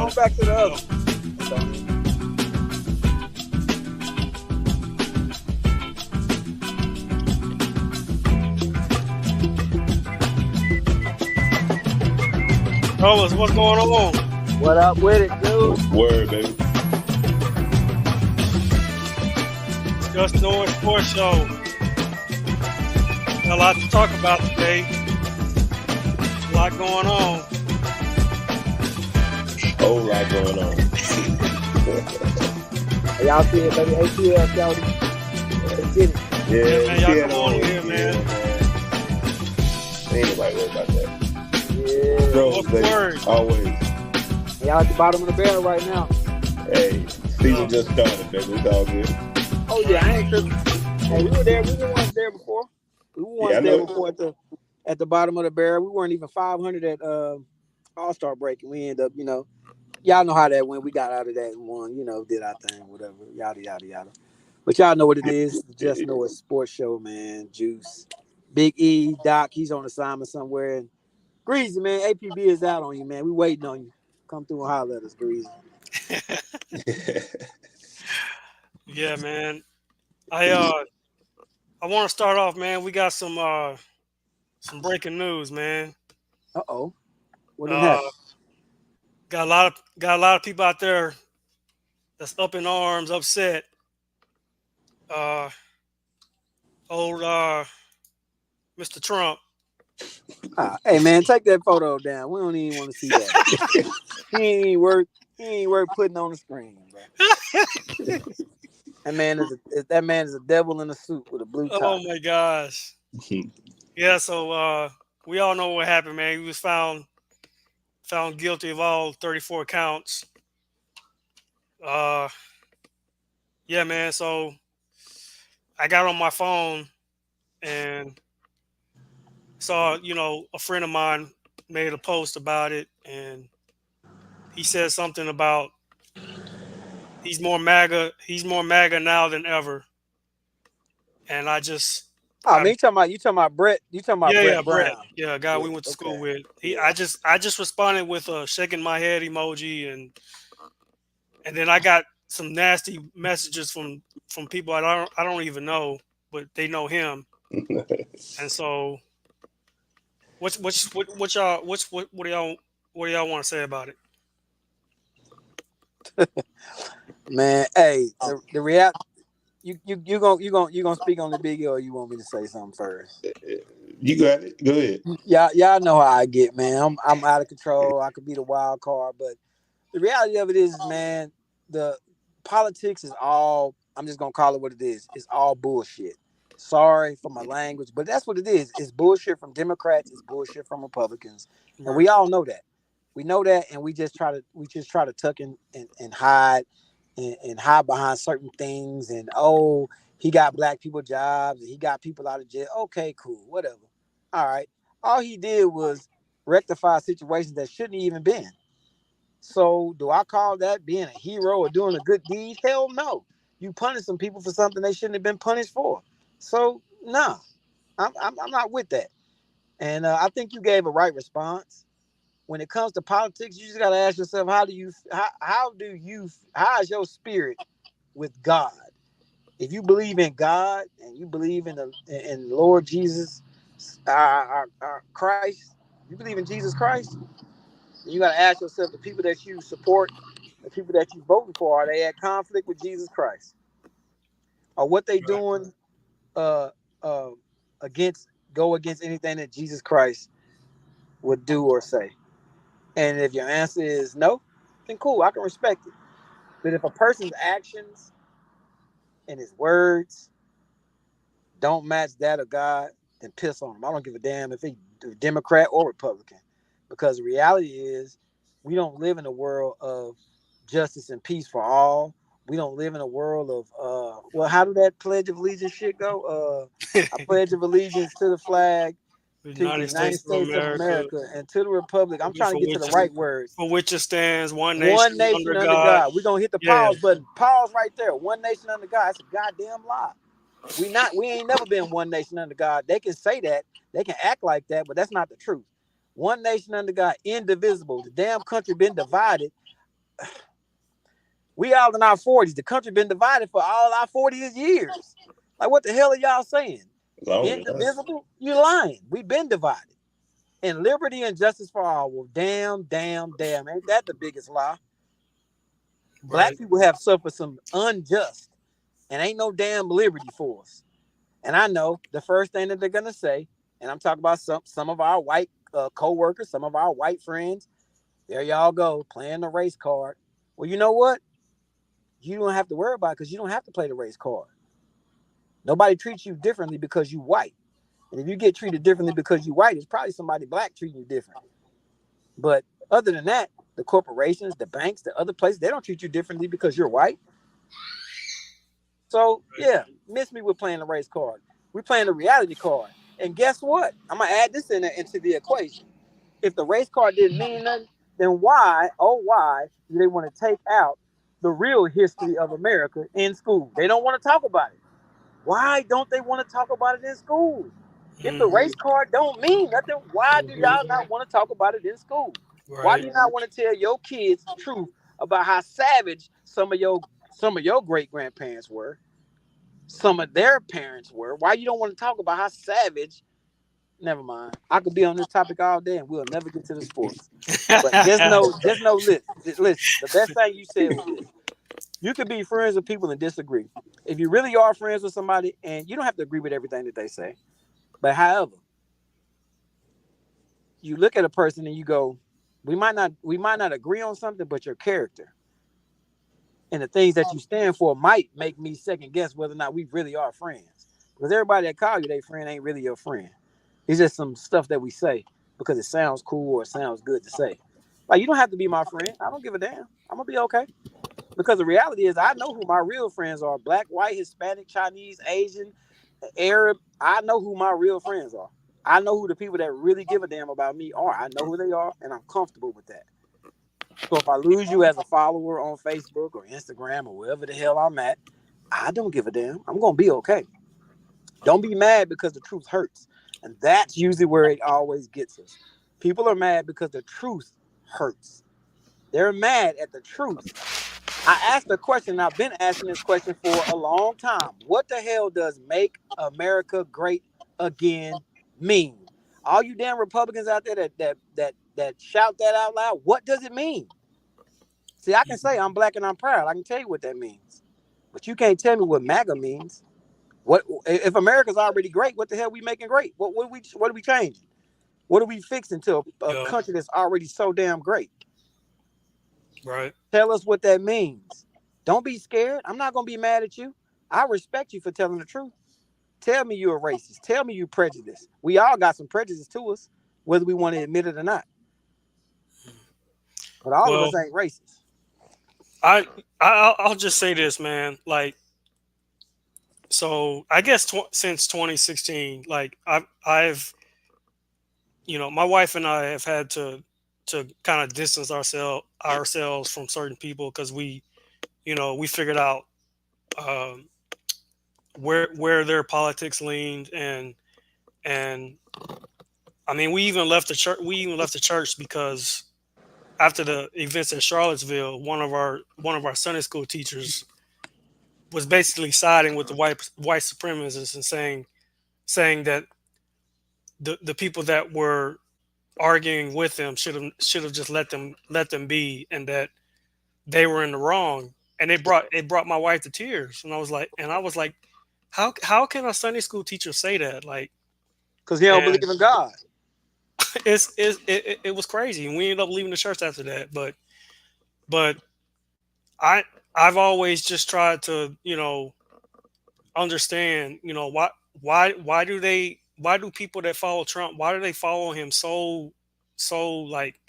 going back to the other. Fellas, what's going on? What up with it, dude? Word, baby. Just Knowing Sports Show. Got a lot to talk about today. A lot going on. Whole lot going on. Y'all see it, baby. ATL, Shawty. Let's get it. Yeah, man, y'all come on here, man. Ain't nobody worried about that. Yeah. Bro, What's the baby, word? always. Y'all at the bottom of the barrel right now. Hey, season just started, baby. It's all good. Oh, yeah, I ain't tripping. Hey, we were there. We were once there before. We were once there before at the bottom of the barrel. We weren't even 500 at All-Star break, and we ended up, y'all know how that went. We got out of that and won, did our thing, whatever, yada, yada, yada. But y'all know what it is. Just Know It's Sports Show, man. Juice. Big E, Doc, he's on assignment somewhere. And Greasy, man, APB is out on you, man. We waiting on you. Come through and holler at us, Greasy. Yeah, man. I want to start off, man. We got some breaking news, man. Uh-oh. What did happen? Got a lot of people out there that's up in arms, upset. Old Mr. Trump. Hey, man, take that photo down. We don't even want to see that. he ain't worth putting on the screen, bro. That man is a devil in a suit with a blue tie. Oh my gosh. Yeah, so we all know what happened, man. He was found guilty of all 34 counts. Yeah, man. So I got on my phone and saw, a friend of mine made a post about it, and he said something about he's more MAGA now than ever. And I just you talking about Brett? You talking about Brett Brown? Brett. Yeah, a guy we went to school with. I just responded with a shaking my head emoji, and then I got some nasty messages from people I don't even know, but they know him. And so what do y'all want to say about it? Man, hey, the reality. You gonna speak on the biggie, or you want me to say something first? You got it. Go ahead. Y'all know how I get, man. I'm out of control. I could be the wild card, but the reality of it is, man, the politics is all. I'm just gonna call it what it is. It's all bullshit. Sorry for my language, but that's what it is. It's bullshit from Democrats. It's bullshit from Republicans, and we all know that. We know that, and we just try to tuck in and hide. And hide behind certain things, and he got black people jobs, and he got people out of jail. Okay, cool, whatever. All right. All he did was rectify situations that shouldn't even been. So do I call that being a hero or doing a good deed? Hell no. You punish some people for something they shouldn't have been punished for. So no, I'm not with that. And I think you gave a right response. When it comes to politics, you just got to ask yourself, how is your spirit with God? If you believe in God and you believe in Lord Jesus, our Christ, you believe in Jesus Christ, you got to ask yourself, the people that you support, the people that you voting for, are they at conflict with Jesus Christ? Or what they doing against anything that Jesus Christ would do or say? And if your answer is no, then cool, I can respect it. But if a person's actions and his words don't match that of God, then piss on him. I don't give a damn if he's Democrat or Republican. Because the reality is, we don't live in a world of justice and peace for all. We don't live in a world of, how did that Pledge of Allegiance shit go? I pledge of allegiance to the flag, to the United States of America and to the Republic. I'm trying to get to the right words. For which it stands, one nation under God. We're going to hit the pause button. Pause right there. One nation under God. That's a goddamn lie. We ain't never been one nation under God. They can say that. They can act like that, but that's not the truth. One nation under God, indivisible. The damn country been divided We all in our 40s. The country been divided for all our 40 years. Like, what the hell are y'all saying? Longer than that. Indivisible? You lying. We been divided. And liberty and justice for all. Well, damn. Ain't that the biggest lie? Black Right. people have suffered some unjust and ain't no damn liberty for us. And I know the first thing that they're gonna say, and I'm talking about some of our white co-workers, some of our white friends. There y'all go playing the race card. Well, you know what? You don't have to worry about it because you don't have to play the race card. Nobody treats you differently because you white. And if you get treated differently because you white, it's probably somebody black treating you different. But other than that, the corporations, the banks, the other places, they don't treat you differently because you're white. So yeah, miss me with playing the race card. We're playing the reality card. And guess what? I'm gonna add this into the equation. If the race card didn't mean nothing, then why, oh why, do they want to take out the real history of America in school? They don't want to talk about it. Why don't they want to talk about it in school? If the Mm-hmm. race card don't mean nothing, why do y'all not want to talk about it in school? Why do Right. you not want to tell your kids the truth about how savage some of your great grandparents were, some of their parents were? Why you don't want to talk about how savage? Never mind. I could be on this topic all day and we'll never get to the sports. But just know, listen. The best thing you said was this: you could be friends with people and disagree. If you really are friends with somebody, and you don't have to agree with everything that they say, but however, you look at a person and you go, we might not agree on something, but your character and the things that you stand for might make me second guess whether or not we really are friends. Because everybody that call you their friend ain't really your friend. It's just some stuff that we say because it sounds cool or it sounds good to say. Like, you don't have to be my friend. I don't give a damn. I'm gonna be okay. Because the reality is, I know who my real friends are: black, white, Hispanic, Chinese, Asian, Arab. I know who my real friends are. I know who the people that really give a damn about me are. I know who they are, and I'm comfortable with that. So if I lose you as a follower on Facebook or Instagram or wherever the hell I'm at, I don't give a damn. I'm gonna be okay. Don't be mad because the truth hurts. And that's usually where it always gets us. People are mad because the truth hurts. They're mad at the truth. I asked a question, and I've been asking this question for a long time. What the hell does make America great again mean? All you damn Republicans out there that shout that out loud, what does it mean? See, I can say I'm black and I'm proud. I can tell you what that means. But you can't tell me what MAGA means. What if America's already great? What the hell are we making great? What are we changing? What are we fixing to a Yeah. country that's already so damn great? Right. Tell us what that means. Don't be scared. I'm not gonna be mad at you. I respect you for telling the truth. Tell me you're a racist. Tell me you prejudiced. We all got some prejudice to us, whether we want to admit it or not. But all of Well, us ain't racist. I'll just say this, man. Like, so I guess since 2016, like I've my wife and I have had to kind of distance ourselves from certain people because we figured out um, where their politics leaned, and I mean we even left the church. We even left the church because after the events in Charlottesville, one of our Sunday school teachers was basically siding with the white supremacists and saying that the people that were arguing with them should have just let them be, and that they were in the wrong. And it brought my wife to tears, and I was like, how can a Sunday school teacher say that? Like, Because he don't believe and in God. it was crazy, and we ended up leaving the church after that. But I I've always just tried to understand, why do people that follow Trump, why do they follow him so like,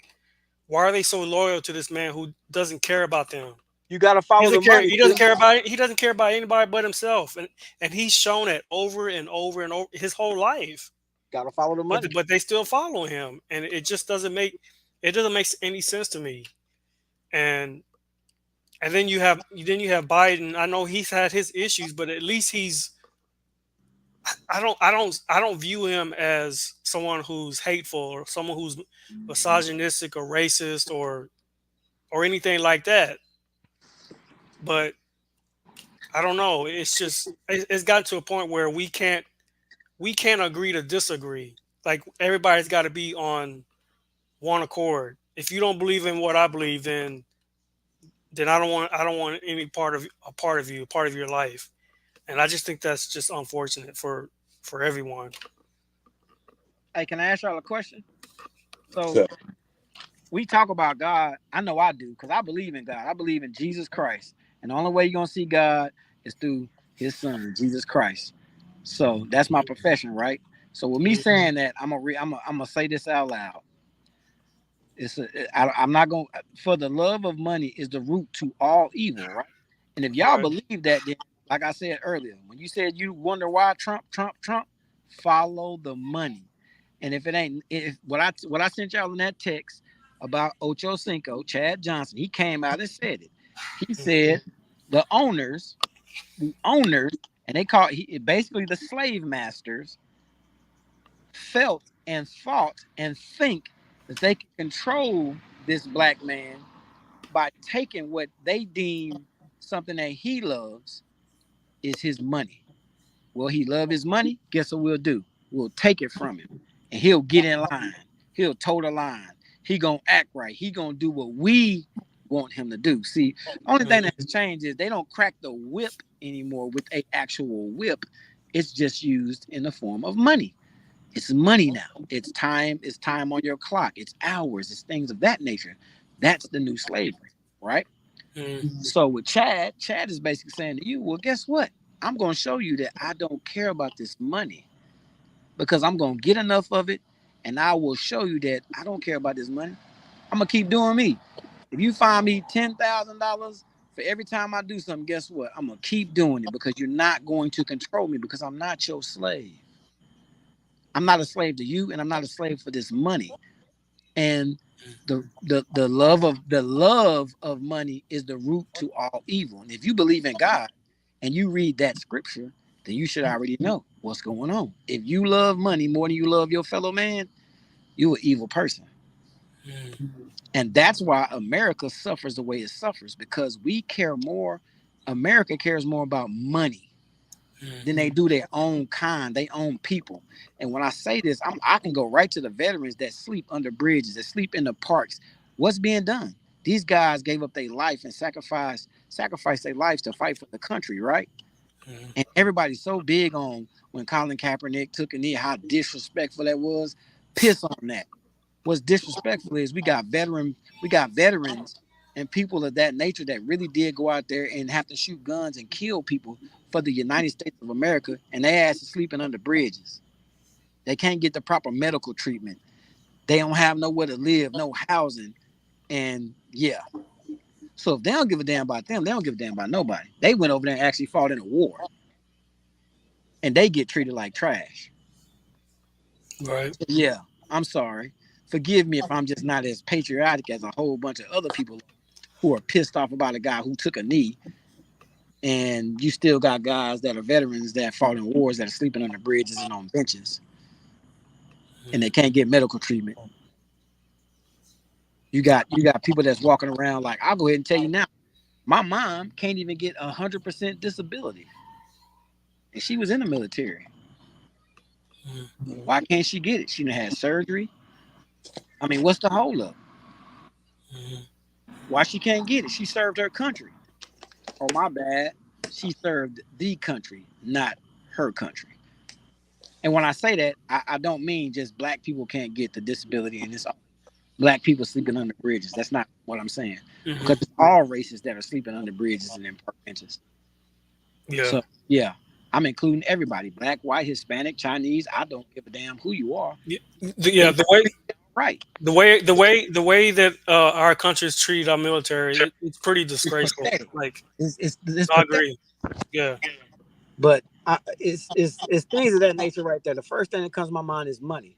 why are they so loyal to this man who doesn't care about them? You got to He follow the doesn't care. money, He doesn't Q. care about. He doesn't care about anybody but himself, and he's shown it over and over and over his whole life. Got to follow the But money. but they still follow him, and it doesn't make any sense to me. And then you have Biden. I know he's had his issues, but at least he's. I don't view him as someone who's hateful or someone who's misogynistic or racist or or anything like that. But I don't know. It's just it's gotten to a point where we can't agree to disagree. Like everybody's got to be on one accord. If you don't believe in what I believe, then I don't want any part of you, a part of your life. And I just think that's just unfortunate for everyone. Hey, can I ask y'all a question? So So, we talk about God. I know I do because I believe in God. I believe in Jesus Christ, and the only way you're gonna see God is through His Son, Jesus Christ. So that's my profession, right? So with me Mhm. saying that, I'm gonna say this out loud. I'm not going to, for the love of money is the root to all evil, right? And if y'all Right. believe that, then like I said earlier, when you said you wonder why Trump, follow the money. And if it ain't, if what I sent y'all in that text about Ocho Cinco, Chad Johnson, he came out and said it. He said the owners, and they call basically the slave masters felt and thought and think that they can control this black man by taking what they deem something that he loves is his money. Well, he love his money. Guess what we'll do? We'll take it from him, and he'll get in line. He'll toe the line. He gonna act right. He gonna do what we want him to do. See, the only thing that has changed is they don't crack the whip anymore with a actual whip. It's just used in the form of money. It's money now. It's time. It's time on your clock. It's hours. It's things of that nature. That's the new slavery, right? Mhm. So with Chad is basically saying to you, well, guess what? I'm going to show you that I don't care about this money because I'm going to get enough of it, and I will show you that I don't care about this money. I'm gonna keep doing me. If you find me $10,000 for every time I do something, guess what? I'm gonna keep doing it because you're not going to control me because I'm not your slave. I'm not a slave to you, and I'm not a slave for this money. And the love of money is the root to all evil. And if you believe in God and you read that scripture, then you should already know what's going on. If you love money more than you love your fellow man, you're an evil person. Mhm. And that's why America suffers the way it suffers because we care more. America cares more about money Mhm. than they do their own kind, their own people. And when I say this, I can go right to the veterans that sleep under bridges, that sleep in the parks. What's being done? These guys gave up their life and sacrificed their lives to fight for the country, right? Mhm. And everybody's so big on when Colin Kaepernick took a knee, how disrespectful that was. Piss on that. What's disrespectful is we got veterans and people of that nature that really did go out there and have to shoot guns and kill people for the United States of America, and they ass are sleeping under bridges. They can't get the proper medical treatment. They don't have nowhere to live, no housing, and yeah. So if they don't give a damn about them, they don't give a damn about nobody. They went over there and actually fought in a war, and they get treated like trash. Right. So yeah, I'm sorry. Forgive me if I'm just not as patriotic as a whole bunch of other people who are pissed off about a guy who took a knee, and you still got guys that are veterans that fought in wars that are sleeping under bridges and on benches, and they can't get medical treatment. You got people that's walking around like I'll go ahead and tell you now. My mom can't even get 100% disability, and she was in the military. Mhm. Why can't she get it? She done had surgery. I mean, what's the holdup? Mhm. Why she can't get it? She served her country. Oh my bad. She served the country, not her country. And when I say that, I don't mean just black people can't get the disability and it's black people sleeping under bridges. That's not what I'm saying. Because Mhm. it's all races that are sleeping under bridges and in park benches. Yeah. So yeah, I'm including everybody. Black, white, Hispanic, Chinese. I don't give a damn who you are. Yeah. And Yeah. you The got to way treat them right. the way that our countries treat our military, it's pretty It's disgraceful. pathetic. Like It's I pathetic. agree. Yeah. But it's things of that nature right there. The first thing that comes to my mind is money.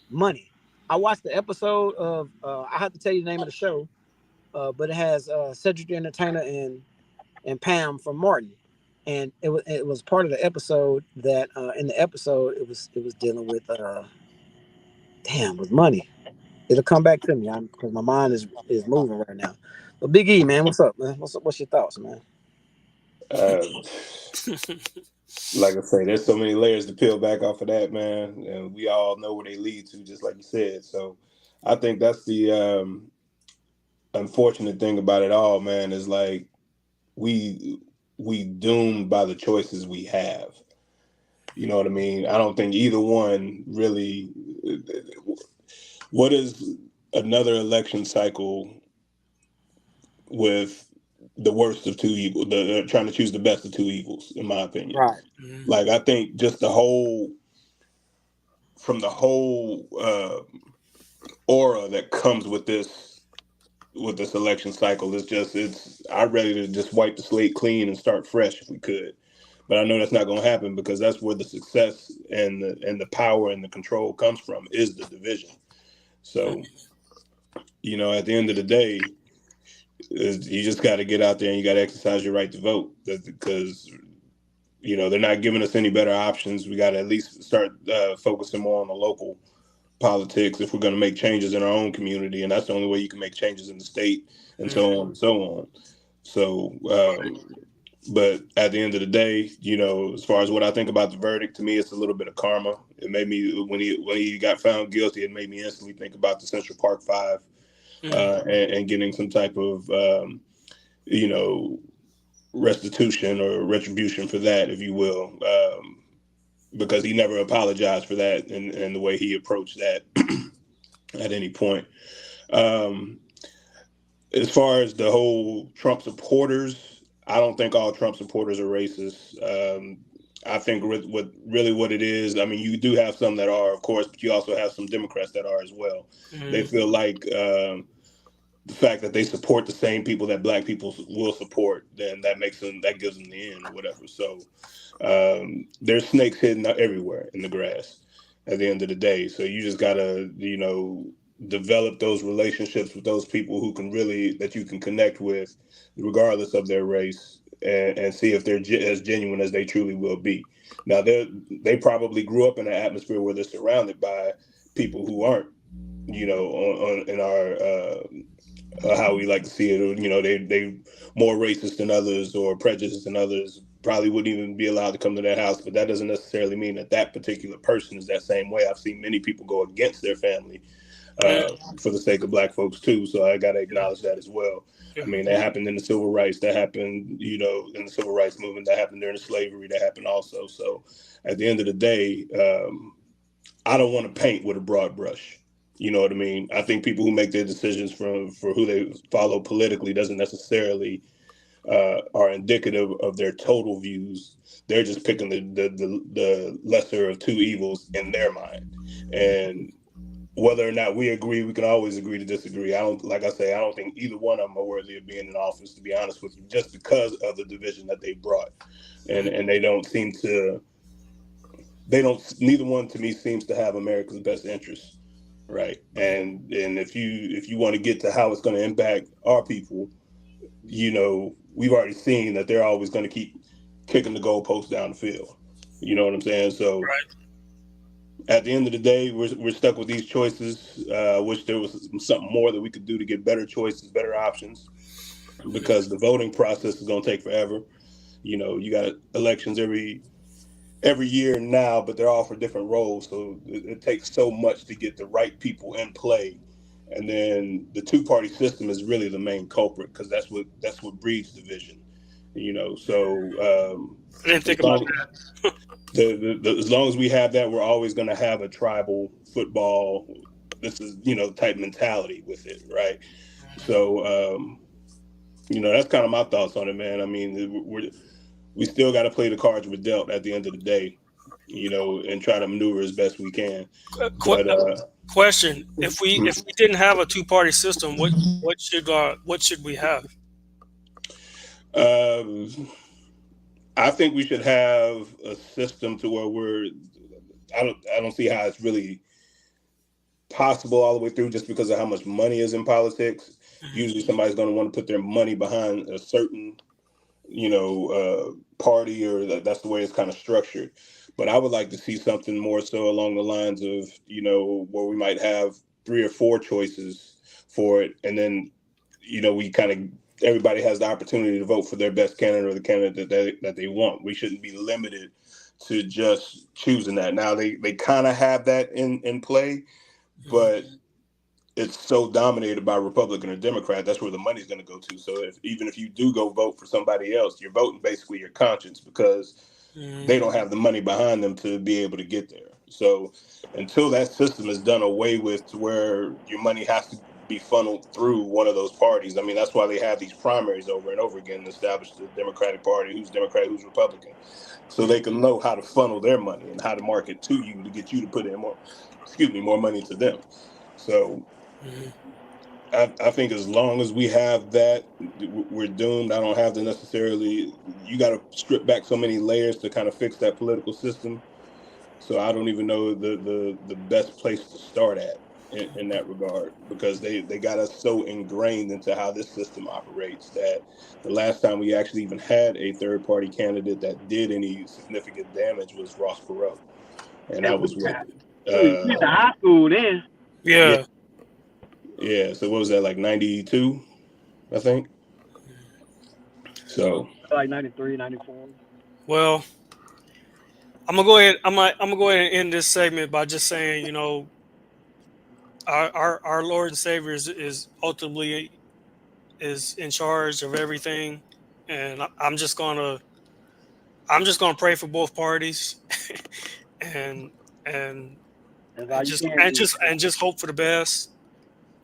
Money. I watched the episode of I have to tell you the name of the show, but it has Cedric the Entertainer and Pam from Martin, and it was part of the episode that in the episode it was dealing with damn with money. It'll come back to me because my mind is moving right now. But Big E, man, what's up, man? What's up? What's your thoughts, man? Uh, like I say, there's so many layers to peel back off of that, man, and we all know where they lead to, just like you said. So, I think that's the unfortunate thing about it all, man. Is like we we doomed by the choices we have. You know what I mean? I don't think either one really. What is another election cycle with the worst of two evils? Trying to choose the best of two evils, in my opinion. Right. Mhm. Like I think just the whole from the whole aura that comes with this election cycle is just it's I'm ready to just wipe the slate clean and start fresh if we could. But I know that's not going to happen because that's where the success and the power and the control comes from is the division. So at the end of the day, you just got to get out there and you got to exercise your right to vote because they're not giving us any better options. We got to at least start focusing more on the local politics if we're going to make changes in our own community, and that's the only way you can make changes in the state, and Mhm. so on and so on. So, but at the end of the day, as far as what I think about the verdict, to me, it's a little bit of karma. It made me when he got found guilty, it made me instantly think about the Central Park Five Mhm. and getting some type of you know restitution or retribution for that, if you will, because he never apologized for that and the way he approached that at any point. Um, as far as the whole Trump supporters, I don't think all Trump supporters are racist. I think what it is, I mean, you do have some that are, of course, but you also have some Democrats that are as well. They Mhm. feel like the fact that they support the same people that black people will support, then that gives them the end or whatever. So there's snakes hidden everywhere in the grass at the end of the day. So you just gotta, develop those relationships with those people who can really that you can connect with, regardless of their race, and see if they're as genuine as they truly will be. Now they probably grew up in an atmosphere where they're surrounded by people who aren't, in our how we like to see it. They more racist than others or prejudiced than others. Probably wouldn't even be allowed to come to their house, but that doesn't necessarily mean that that particular person is that same way. I've seen many people go against their family Mhm. for the sake of black folks too. So I got to acknowledge that as well. Yeah. I mean, that happened in the civil rights. That happened, in the civil rights movement. That happened during the slavery. That happened also. So at the end of the day, I don't want to paint with a broad brush. You know what I mean? I think people who make their decisions for who they follow politically doesn't necessarily are indicative of their total views. They're just picking the lesser of two evils in their mind, and whether or not we agree, we can always agree to disagree. I don't, like I say, I don't think either one of them are worthy of being in office, to be honest with you, just because of the division that they brought, and they don't seem to they don't neither one to me seems to have America's best interests, right? And if you want to get to how it's going to impact our people, we've already seen that they're always going to keep kicking the goalposts down the field. You know what I'm saying? So Right. at the end of the day, we're stuck with these choices. Wish there was something more that we could do to get better choices, better options, because the voting process is going to take forever. You got elections every year now, but they're all for different roles. So it takes so much to get the right people in play. And then the two-party system is really the main culprit because that's what breeds division. So I didn't think as about long that. as long as we have that, we're always going to have a tribal football. This is type mentality with it, right? So that's kind of my thoughts on it, man. I mean, we still got to play the cards we're dealt at the end of the day, and try to maneuver as best we can. Qu- But Question: if we didn't have a two-party system, what should we have? um, I think we should have a system to where I don't see how it's really possible all the way through just because of how much money is in politics. Mhm. Usually somebody's going to want to put their money behind a certain party, or that's the way it's kind of structured. But I would like to see something more so along the lines of, where we might have 3 or 4 choices for it, and then we kind of everybody has the opportunity to vote for their best candidate or the candidate that they want. We shouldn't be limited to just choosing that. Now they kind of have that in play, but it's so dominated by Republican or Democrat. That's where the money's going to go to. So even if you do go vote for somebody else, you're voting basically your conscience because they don't have the money behind them to be able to get there. So until that system is done away with, to where your money has to be funneled through one of those parties. I mean, that's why they have these primaries over and over again to establish the Democratic Party, who's Democrat, who's Republican, so they can know how to funnel their money and how to market to you to get you to put in more money to them. So I think as long as we have that, we're doomed. I don't have to necessarily. You got to strip back so many layers to kind of fix that political system. So I don't even know the best place to start at in that regard, because they got us so ingrained into how this system operates that the last time we actually even had a third party candidate that did any significant damage was Ross Perot, and that was what. We went to high school then. Yeah. Yeah. So what was that, like 92? I think. So Like 93, 94. Well, I'm gonna go ahead. I'm gonna go ahead and end this segment by just saying, our Lord and Savior is ultimately is in charge of everything, and I'm just gonna pray for both parties, and and That's all you can do. just hope for the best.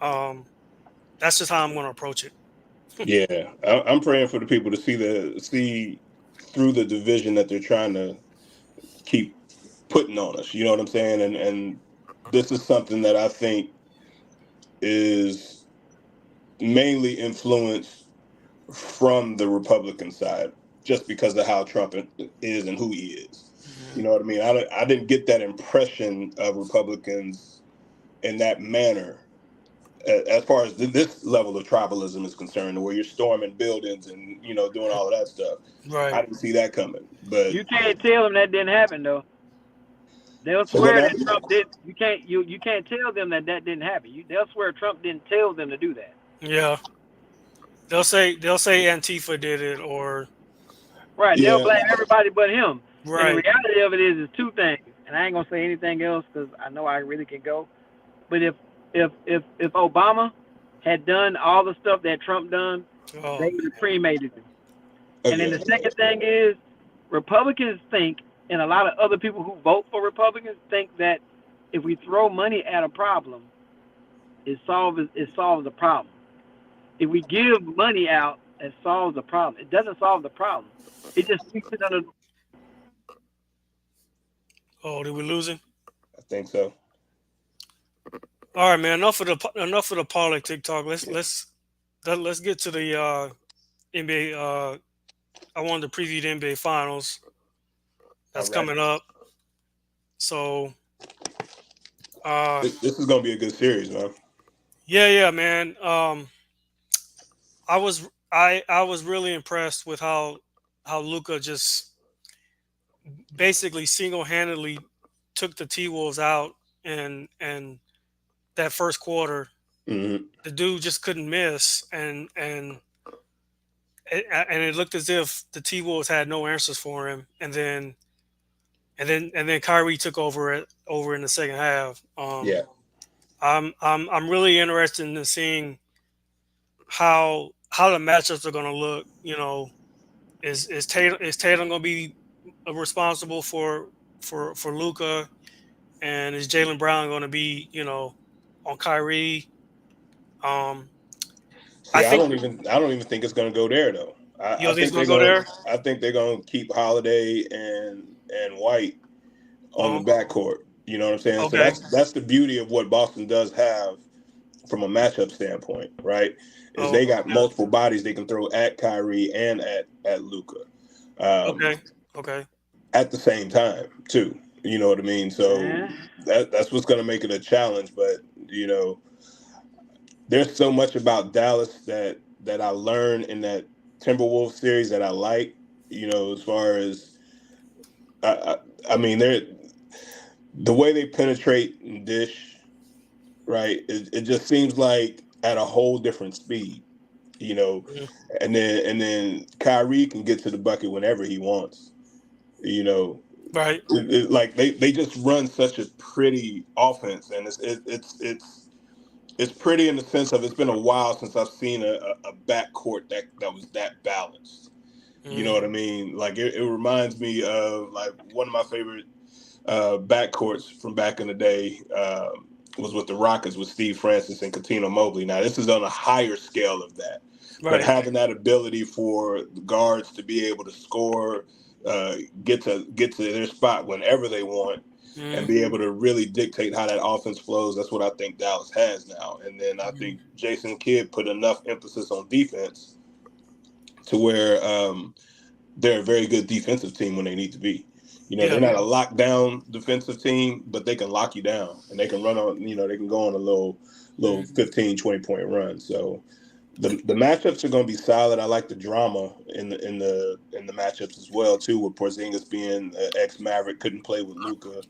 Um, that's just how I'm gonna approach it. yeah, I'm praying for the people to see through the division that they're trying to keep putting on us. You know what I'm saying? And this is something that I think is mainly influenced from the Republican side, just because of how Trump is and who he is. You know what I mean? I didn't get that impression of Republicans in that manner, as far as this level of tribalism is concerned, where you're storming buildings and doing all of that stuff. I Right. didn't see that coming. But You can't tell them that didn't happen though. They'll so what swear that happened? Trump did. You can't tell them that didn't happen. They'll swear Trump didn't tell them to do that. Yeah. They'll say Antifa did it, or Right. They'll Yeah, blame everybody but him. And the right. reality of it is two things. And I ain't gonna say anything else because I know I really can go. But if Obama had done all the stuff that Trump done, Oh, they would have cremated him. And then yeah, the second thing is, Republicans think, and a lot of other people who vote for Republicans think that if we throw money at a problem, it solves the problem. If we give money out, it solves the problem. It doesn't solve the problem. It just sweeps it under. oh, did we lose him? I think so. All right, man. Enough of the politic talk. Let's get to the NBA. I wanted to preview the NBA Finals that's All right. coming up. So, uh, This is gonna be a good series, man. yeah, man. I was really impressed with how Luka just basically single handedly took the T Wolves out, and that first quarter, Mm-hmm. the dude just couldn't miss, and it looked as if the T Wolves had no answers for him, and then Kyrie took over in the second half. Yeah. I'm really interested in seeing how the matchups are going to look. Is Tatum going to be responsible for Luka, and is Jaylen Brown going to be on Kyrie? I See, I think don't even think it's gonna go there though. you I know he's think going they're to go gonna there. I think they're gonna keep Holiday and White on the Uh, backcourt. You know what I'm saying? So okay, that's the beauty of what Boston does have from a matchup standpoint, right? Is oh they got multiple bodies they can throw at Kyrie and at Luka, okay, okay. at the same time too. You know what I mean? So Eh? that's what's gonna make it a challenge. But you know, there's so much about Dallas that I learned in that Timberwolves series that I like. As far as I, I, I mean, they're the way they penetrate and dish right? It just seems like at a whole different speed, you know. Mhm. And then Kyrie can get to the bucket whenever he wants, you know. Right. Like they just run such a pretty offense, and it's pretty in the sense of it's been a while since I've seen a backcourt that was that balanced. You know Mhm. what I mean? Like it reminds me of like one of my favorite backcourts from back in the day was with the Rockets with Steve Francis and Cuttino Mobley. Now this is on a higher scale of that, but Right. having that ability for the guards to be able to score, uh, get to their spot whenever they want, and Mhm. be able to really dictate how that offense flows. That's what I think Dallas has now. And then I Mhm. think Jason Kidd put enough emphasis on defense to where they're a very good defensive team when they need to be. You know, they're Yeah. not a lockdown defensive team, but they can lock you down and they can run on, they can go on a little Mhm. 15, 20 point run. So the matchups are going to be solid. I like the drama in the matchups as well too, with Porzingis being ex Maverick, couldn't play with Luca.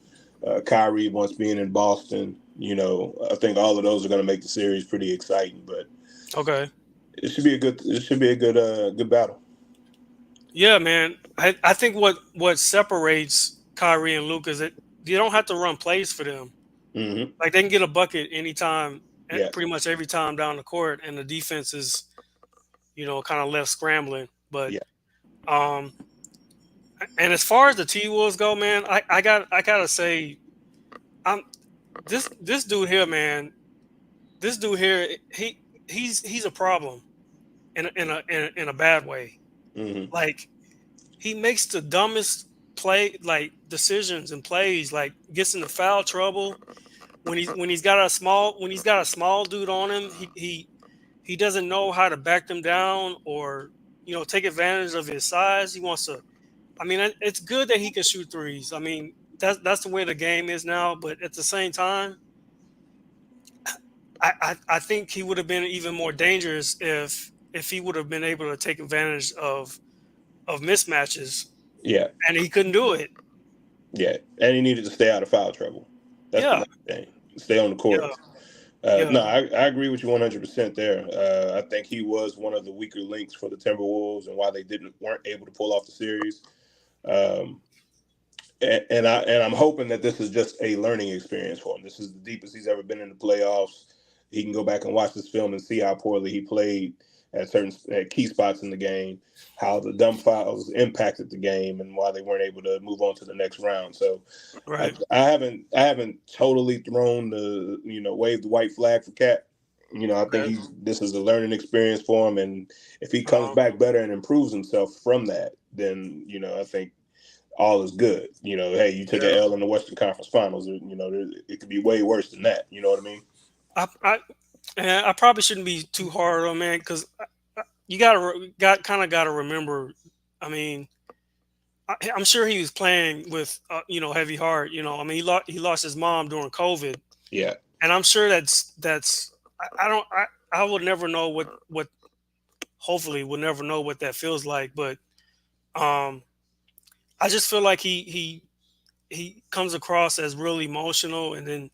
Kyrie once being in Boston, I think all of those are going to make the series pretty exciting. But Okay. it should be a good battle. Yeah, man. I think what separates Kyrie and Luke is that you don't have to run plays for them. Hmm. Like they can get a bucket anytime, Yeah, pretty much every time down the court, and the defense is kind of left scrambling. But yeah. um, and as far as the T Wolves go, man, I gotta say, I'm this dude here, man. This dude here, he's a problem in a bad way. Hmm. Like he makes the dumbest like decisions and plays, like gets into foul trouble when he's got a small dude on him. He doesn't know how to back them down or take advantage of his size. He wants to. I mean, it's good that he can shoot threes. I mean, that's the way the game is now. But at the same time, I think he would have been even more dangerous if he would have been able to take advantage of mismatches, Yeah, and he couldn't do it. yeah. And he needed to stay out of foul trouble. That's the Yeah, main thing. Stay on the yeah, court. yeah. No, I agree with you 100% there. I think he was one of the weaker links for the Timberwolves and why they weren't able to pull off the series. Um, and I'm hoping that this is just a learning experience for him. This is the deepest he's ever been in the playoffs. He can go back and watch this film and see how poorly he played at key spots in the game, how the dumb fouls impacted the game, and why they weren't able to move on to the next round. So I, Right. I haven't totally thrown waved the white flag for Cat. I think Okay. this is a learning experience for him, and if he comes Uh, back better and improves himself from that, then I think all is good. Hey, you took an yeah. L in the Western Conference Finals. It could be way worse than that. You know what I mean? I probably shouldn't be too hard on man because you kind of gotta remember. I mean, I'm sure he was playing with heavy heart. I mean, he lost his mom during COVID, Yeah, and I'm sure that's I don't I would never know what hopefully we'll never know what that feels like. But um, I just feel like he comes across as really emotional, and then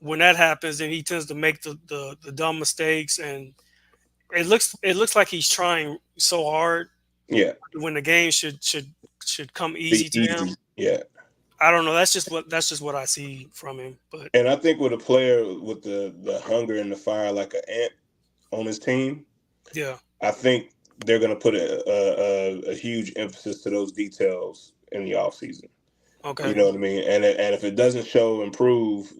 when that happens, then he tends to make the dumb mistakes, and it looks like he's trying so hard yeah, when the game should come be easy to him. easy. Yeah, I don't know. That's just what I see from him. But and I think with a player with the hunger and the fire like an ant on his team, yeah, I think they're going to put a huge emphasis to those details in the offseason. You okay, know what I mean? And if it doesn't show improve,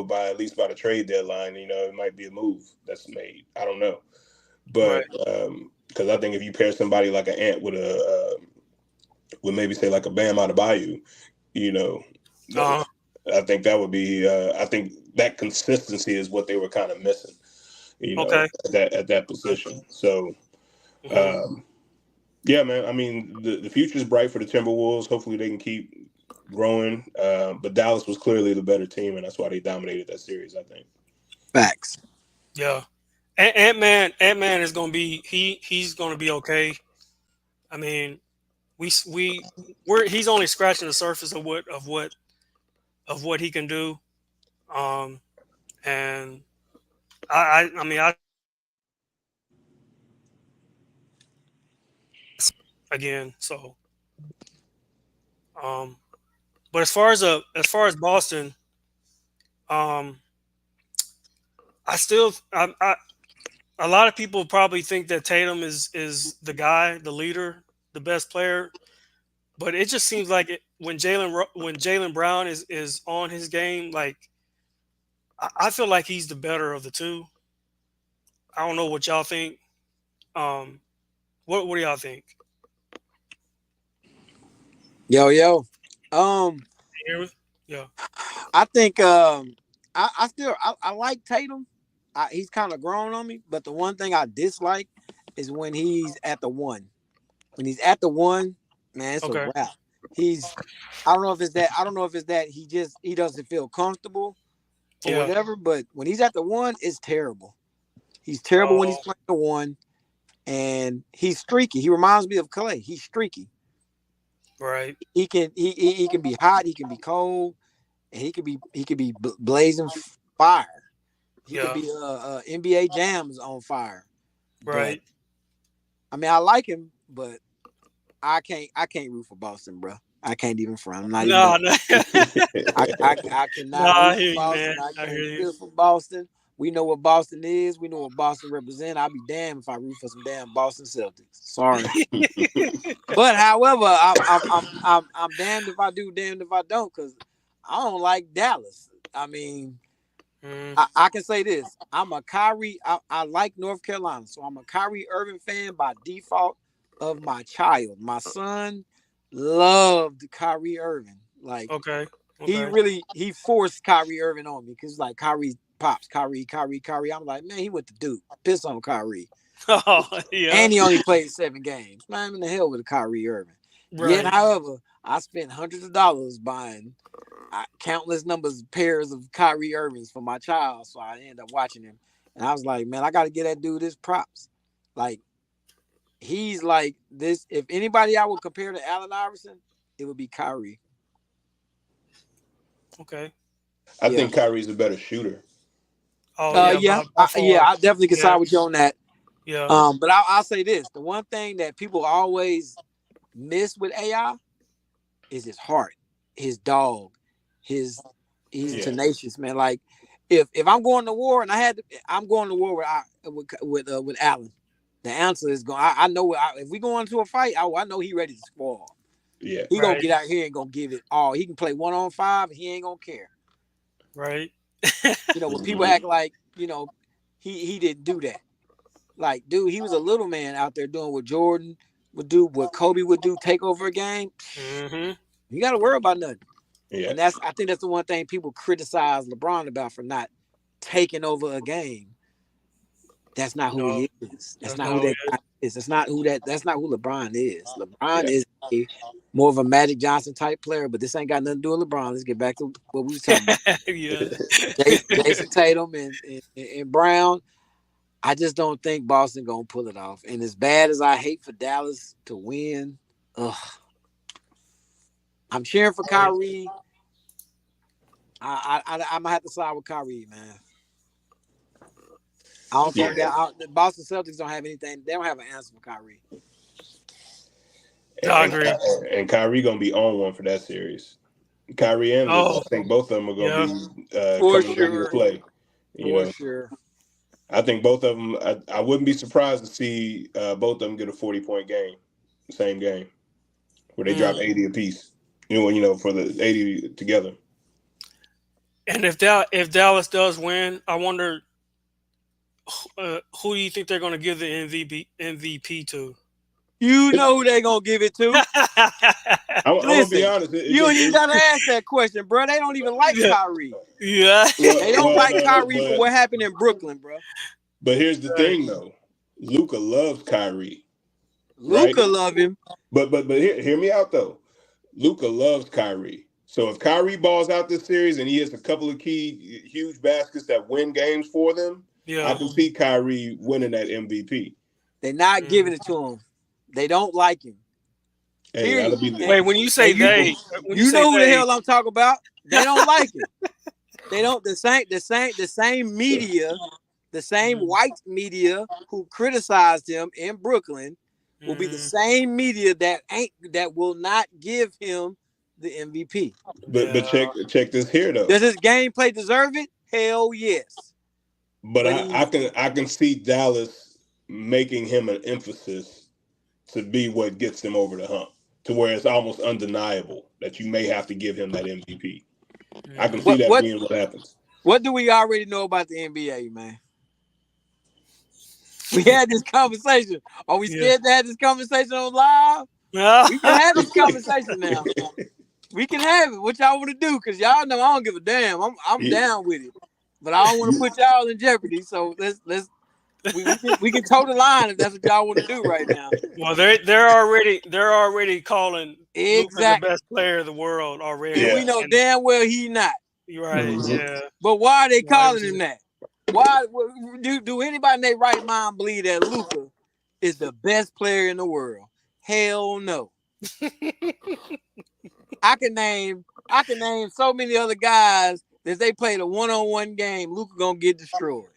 by at least by the trade deadline, it might be a move that's made. I don't know, right, but because I think if you pair somebody like an ant with maybe say like a Bam out of Bayou, you know, that, uh, I think that would be. I think that consistency is what they were kind of missing. okay, At that position. So hmm um, yeah, man. I mean, the future is bright for the Timberwolves. Hopefully, they can keep growing. But Dallas was clearly the better team, and that's why they dominated that series. I think. Facts. yeah. Ant Man is gonna be he's gonna be okay. I mean, we s- we're he's only scratching the surface of what he can do. Um, and I mean, I again. So, um, but as far as Boston, um, I still a lot of people probably think that Tatum is the guy, the leader, the best player. But it just seems like when Jalen Brown is on his game, like I feel like he's the better of the two. I don't know what y'all think. Um, what do y'all think? Yo, yo. Um, You hear me? Yeah. I think I still I like Tatum. He's kind of grown on me, but the one thing I dislike is when he's at the one. When he's at the one, man, it's a Okay. wrap. He's I don't know if it's that he doesn't feel comfortable or Yeah. whatever, but when he's at the one, it's terrible. He's terrible when he's Oh, playing the one, and he's streaky. He reminds me of Clay. He's streaky. right. He can be hot, he can be cold, and he could be blazing fire. He could Yeah. be NBA Jams on fire. But Right. I mean, I like him, but I can't root for Boston, bro. I can't even front. I'm not even No, gonna. no. I No, cannot root I for hear you, Boston. man. I I hear can't you. feel for Boston. We know what Boston is. We know what Boston represent. I'll be damned if I root for some damn Boston Celtics. Sorry, but however, I'm damned if I do, damned if I don't, because I don't like Dallas. I mean, Mm, I can say this. I'm a Kyrie. I like North Carolina, so I'm a Kyrie Irving fan by default of my child. My son loved Kyrie Irving. Like okay. he Okay. really he forced Kyrie Irving on me because like Kyrie pops, Kyrie. I'm like, man, he went to Duke. Piss on Kyrie. Oh, yeah. And he only played 7 games. Man, I'm in the hell with Kyrie Irving. Yet, Right. however, I spent hundreds of dollars buying countless numbers pairs of Kyrie Irvings for my child, so I ended up watching him, and I was like, man, I got to get that dude his props. Like he's like this. If anybody I would compare to Allen Iverson, it would be Kyrie. Okay. I Yeah. think Kyrie's a better shooter. Oh, yeah. Yeah. By Yeah. far. I definitely can Yeah. side with you on that. Yeah. But I'll say this: the one thing that people always miss with AI is his heart, his dog, his he's Mm, Yeah, tenacious, man. Like if I'm going to war and I'm going to war with Allen. The answer is going. I know if we go into a fight, I know he ready to spoil. yeah. He gonna right. get out here and gonna give it all. He can play 1-on-5. He ain't gonna care. Right. When people Hmm. act like he didn't do that. Like, dude, he was a little man out there doing what Jordan would do, what Kobe would do, take over a game. Hmm. You got to worry about nothing. Yeah. And I think that's the one thing people criticize LeBron about for not taking over a game. That's not who No, he is. That's that's not not who who that he guy is. That's not who LeBron is. LeBron Yeah. is more of a Magic Johnson type player, but this ain't got nothing to do with LeBron. Let's get back to what we was talking about. is. Jason Tatum and Brown. I just don't think Boston gonna pull it off. And as bad as I hate for Dallas to win, ugh, I'm cheering for Yeah. Kyrie. I'm gonna have to side with Kyrie, man. I don't Okay. think Yeah. the Boston Celtics don't have anything. They don't have an answer for Kyrie. I And, agree. and Kyrie gonna be on one for that series. Kyrie and Luke. Oh, I think both of them are gonna yeah. be For coming ready to sure. play. You For know, sure. I think both of them. I wouldn't be surprised to see both of them get a 40-point game, same game, where they Mm. drop 80 apiece. For the 80 together. And if Dallas does win, I wonder who do you think they're going to give the MVP to? You know who they gonna give it to. I'm gonna be Listen, honest. you ain't even gotta ask that question, bro. They don't even like Yeah. Kyrie. Yeah. They don't well, like no, Kyrie for what happened in Brooklyn, bro. but here's the Right. thing though. Luca loves Kyrie, right? Luca love him. But hear me out though. Luca loves Kyrie. So if Kyrie balls out this series and he hits a couple of key huge baskets that win games for them, I Yeah. can see Kyrie winning that MVP. They're not Mm. giving it to him. They don't like him. Hey, that'll Period. be the Wait, when you say And they, when you you say know who the they, hell I'm talking about. They don't like him. They don't the same media, the same white media who criticized him in Brooklyn will be the same media that will not give him the MVP. But check this here though. Does his gameplay deserve it? Hell yes. But I can see Dallas making him an emphasis to be what gets him over the hump, to where it's almost undeniable that you may have to give him that MVP. I can see that being what happens. What do we already know about the NBA, man? We had this conversation. Are we scared to have this conversation on live? We can have this conversation now. We can have it. What y'all want to do? Because y'all know I don't give a damn. I'm down with it. But I don't want to put y'all in jeopardy. So we can toe the line if that's what y'all want to do right now. Well, they're already calling Luka the Exactly best player of the world already. And we know damn well he not. Right. Yeah. But why are they calling him that? Why do anybody in their right mind believe that Luka is the best player in the world? Hell no. I can name so many other guys that they played a one-on-one game. Luka gonna get destroyed.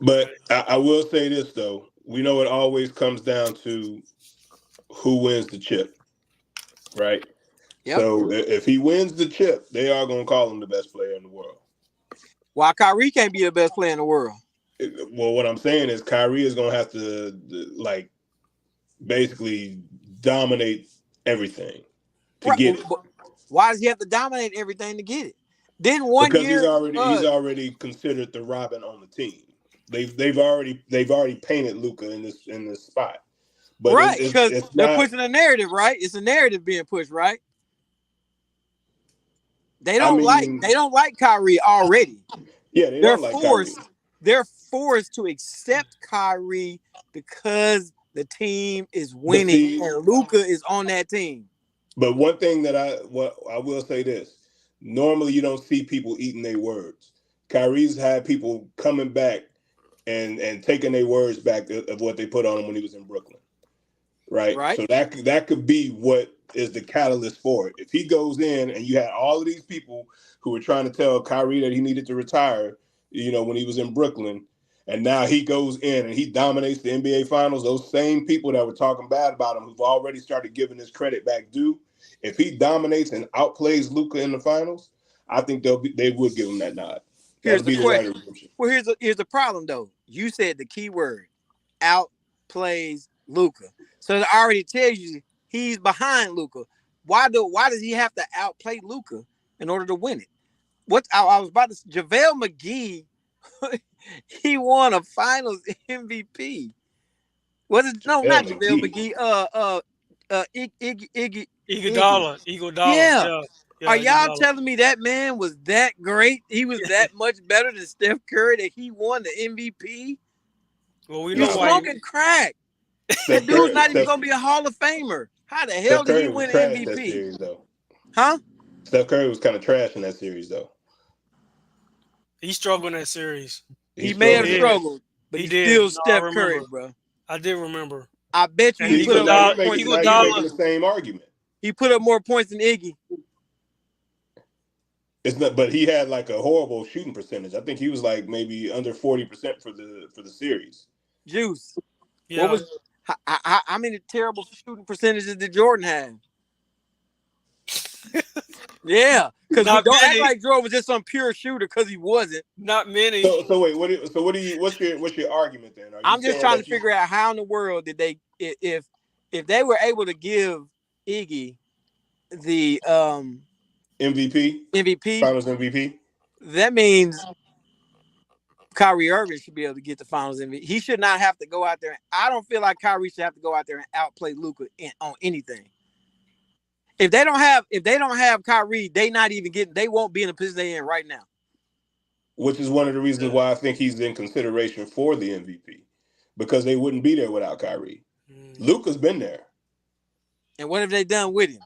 But I will say this though, we know it always comes down to who wins the chip, right? Yep. So if he wins the chip, they are gonna call him the best player in the world. Why Kyrie can't be the best player in the world? Well, what I'm saying is Kyrie is gonna have to like basically dominate everything to get it. Why does he have to dominate everything to get it? Then one because year he's already considered the Robin on the team. They've already painted Luka in this spot. But right, because they're pushing a narrative, right? It's a narrative being pushed, right? They don't like Kyrie already. Yeah, they're forced. Kyrie. They're forced to accept Kyrie because the team is winning and Luka is on that team. But one thing that I will say this: normally you don't see people eating their words. Kyrie's had people coming back and taking their words back of what they put on him when he was in Brooklyn. Right. So that could be what is the catalyst for it. If he goes in and you had all of these people who were trying to tell Kyrie that he needed to retire, when he was in Brooklyn, and now he goes in and he dominates the NBA Finals, those same people that were talking bad about him who've already started giving his credit back due, if he dominates and outplays Luka in the finals, I think they would give him that nod. Here's the question. Well, here's the problem though. You said the key word, outplays Luka. So it already tells you he's behind Luka. Why does he have to outplay Luka in order to win it? I was about to say, JaVale McGee, he won a Finals MVP. Was it not JaVale McGee? Iguodala. Yeah. Are y'all telling me that man was that great? He was that much better than Steph Curry that he won the MVP? Well, we know he's smoking crack. That dude's not even gonna be a Hall of Famer. How the hell did he win an MVP? That series, though. Huh? Steph Curry was kind of trash in that series, though. He struggled in that series. He may have struggled, but he still Steph Curry, bro. I did remember. I bet you he put up more points. Making the same argument. He put up more points than Iggy. It's not, but he had like a horrible shooting percentage. I think he was like maybe under 40% for the series. Juice. Yeah. How many terrible shooting percentages did Jordan have? Yeah, because we don't act like Jordan was just some pure shooter because he wasn't. Not many. So wait, what's your argument then? I'm just trying to figure out how in the world did they if they were able to give Iggy the MVP Finals MVP, that means Kyrie Irving should be able to get the Finals MVP. He should not have to go out there. I don't feel like Kyrie should have to go out there and outplay Luka on anything. If they don't have Kyrie, they won't be in the position they're in right now. Which is one of the reasons why I think he's in consideration for the MVP, because they wouldn't be there without Kyrie. Luka's been there. And what have they done with him?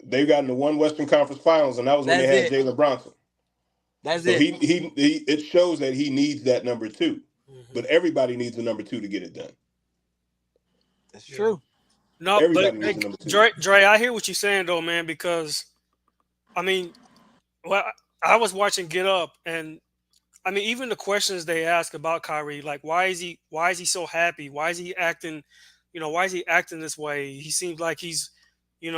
They've gotten to one Western Conference Finals, and that was when they had Jalen Brunson. That's so it. It shows that he needs that number two, but everybody needs a number two to get it done. That's true. No, everybody but Dre, I hear what you're saying though, man. Because, I mean, well, I was watching Get Up, and I mean, even the questions they ask about Kyrie, like why is he so happy? Why is he acting, why is he acting this way? He seems like he's, in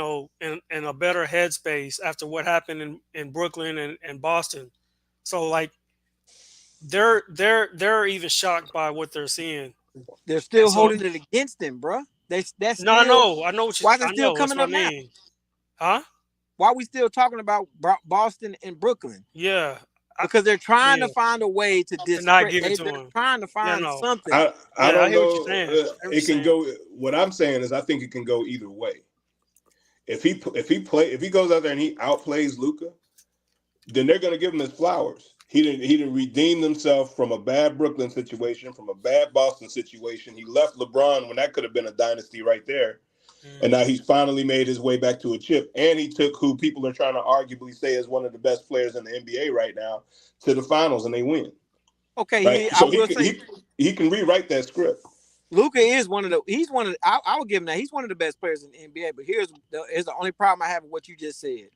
a better headspace after what happened in Brooklyn and Boston. So like they're even shocked by what they're seeing. They're And still so holding it against him, bro. That's no, still I know what you why is it I still know, that's coming what up I now? mean. Huh? Why are we still talking about Boston and Brooklyn? Yeah. Because they're trying Yeah. to find a way to To not discredit. give it to They're him. trying to Yeah, find no. something. I Yeah, I don't hear what you're know. saying. I hear what you're It can saying. go. What I'm saying is, I think it can go either way. If he goes out there and he outplays Luca, then they're going to give him his flowers. He didn't redeem himself from a bad Brooklyn situation, from a bad Boston situation. He left LeBron when that could have been a dynasty right there. And now Mhm. he's finally made his way back to a chip. And he took who people are trying to arguably say is one of the best players in the NBA right now to the finals, and they win. Okay, Right. I So will say he can rewrite that script. Luka is he's one of the, I will give him that. He's one of the best players in the NBA. But here's the only problem I have with what you just said.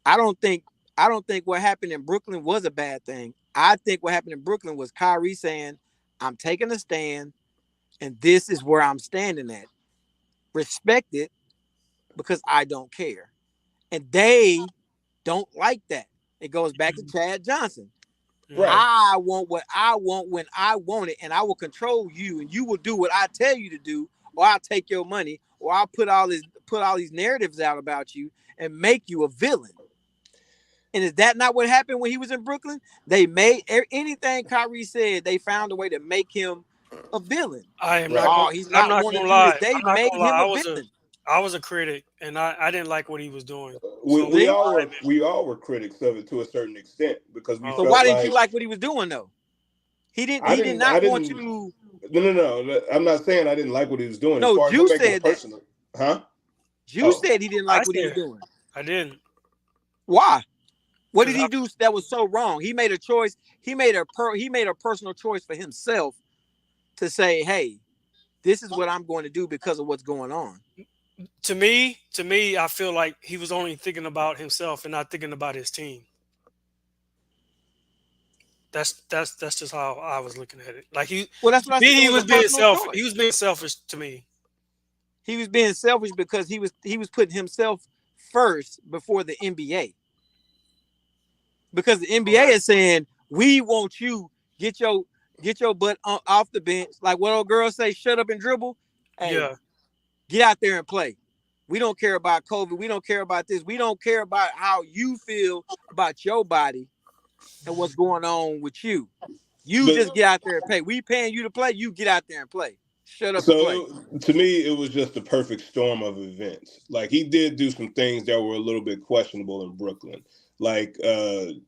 I don't think I don't think what happened in Brooklyn was a bad thing. I think what happened in Brooklyn was Kyrie saying, I'm taking a stand and this is where I'm standing at. Respect it because I don't care. And they don't like that. It goes back to Mhm. Chad Johnson. Right. Mhm. I want what I want when I want it, and I will control you, and you will do what I tell you to do, or I'll take your money, or I'll put all these narratives out about you and make you a villain. And is that not what happened when he was in Brooklyn? They made anything Kyrie said, they found a way to make him a villain. Right. Oh, he's I'm not not wanting gonna to do this. lie. They I'm not made gonna lie. him a villain. I was a critic, and I didn't like what he was doing. We, So we See? all were we all were critics of it to a certain extent because we So oh, why felt didn't you like like what he was doing though? I He did didn't I not want didn't to. no. I'm not saying I didn't like what he was doing. As No, far as him Juice making a said that. personal, huh? Juice Oh, said he didn't I like what he was said doing. I didn't Why? What because did he do that was so wrong? He made a choice. He made a personal choice for himself to say, "Hey, this is what I'm going to do because of what's going on." to me, I feel like he was only thinking about himself and not thinking about his team. That's just how I was looking at it. Like Well, that's to what I said. me, It he was a was being personal selfish. He choice. was being selfish to me. He was being selfish because he was putting himself first before the NBA. Because the NBA Correct. is saying, "We want you get your butt off the bench." Like what old girls say, "Shut up and dribble." Hey, Yeah. get out there and play. We don't care about COVID. We don't care about this. We don't care about how you feel about your body and what's going on with you. You but just get out there and play. We paying you to play. You get out there and play. Shut up and play. so to me, it was just the perfect storm of events. Like he did do some things that were a little bit questionable in Brooklyn, like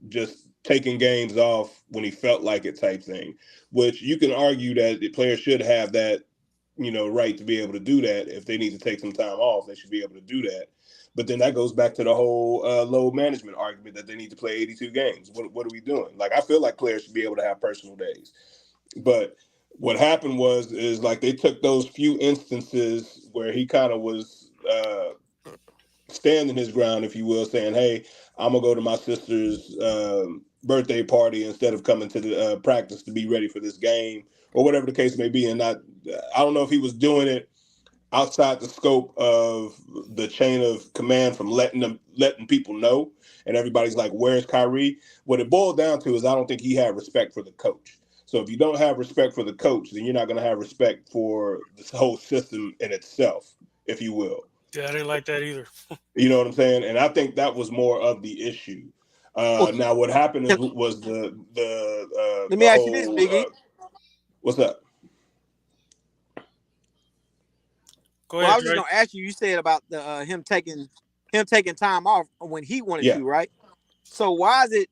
just taking games off when he felt like it, type thing. Which you can argue that the players should have that, right to be able to do that. If they need to take some time off, they should be able to do that. But then that goes back to the whole load management argument that they need to play 82 games. What are we doing? Like I feel like players should be able to have personal days, but what happened was is like they took those few instances where he kind of was standing his ground, if you will, saying, "Hey, I'm gonna go to my sister's birthday party instead of coming to the practice to be ready for this game, or whatever the case may be." And not, I don't know if he was doing it outside the scope of the chain of command from letting people know, and everybody's like, "Where's Kyrie?" What it boiled down to is I don't think he had respect for the coach. So if you don't have respect for the coach, then you're not going to have respect for this whole system in itself, if you will. Yeah, I didn't like that either. You know what I'm saying? And I think that was more of the issue. Well, Now, what happened is can, was let me the ask you this, whole Biggie. what's up? Go Well, I ahead, was just Dre. gonna ask you. You said about the him taking time off when he wanted Yeah. to, right? So why is it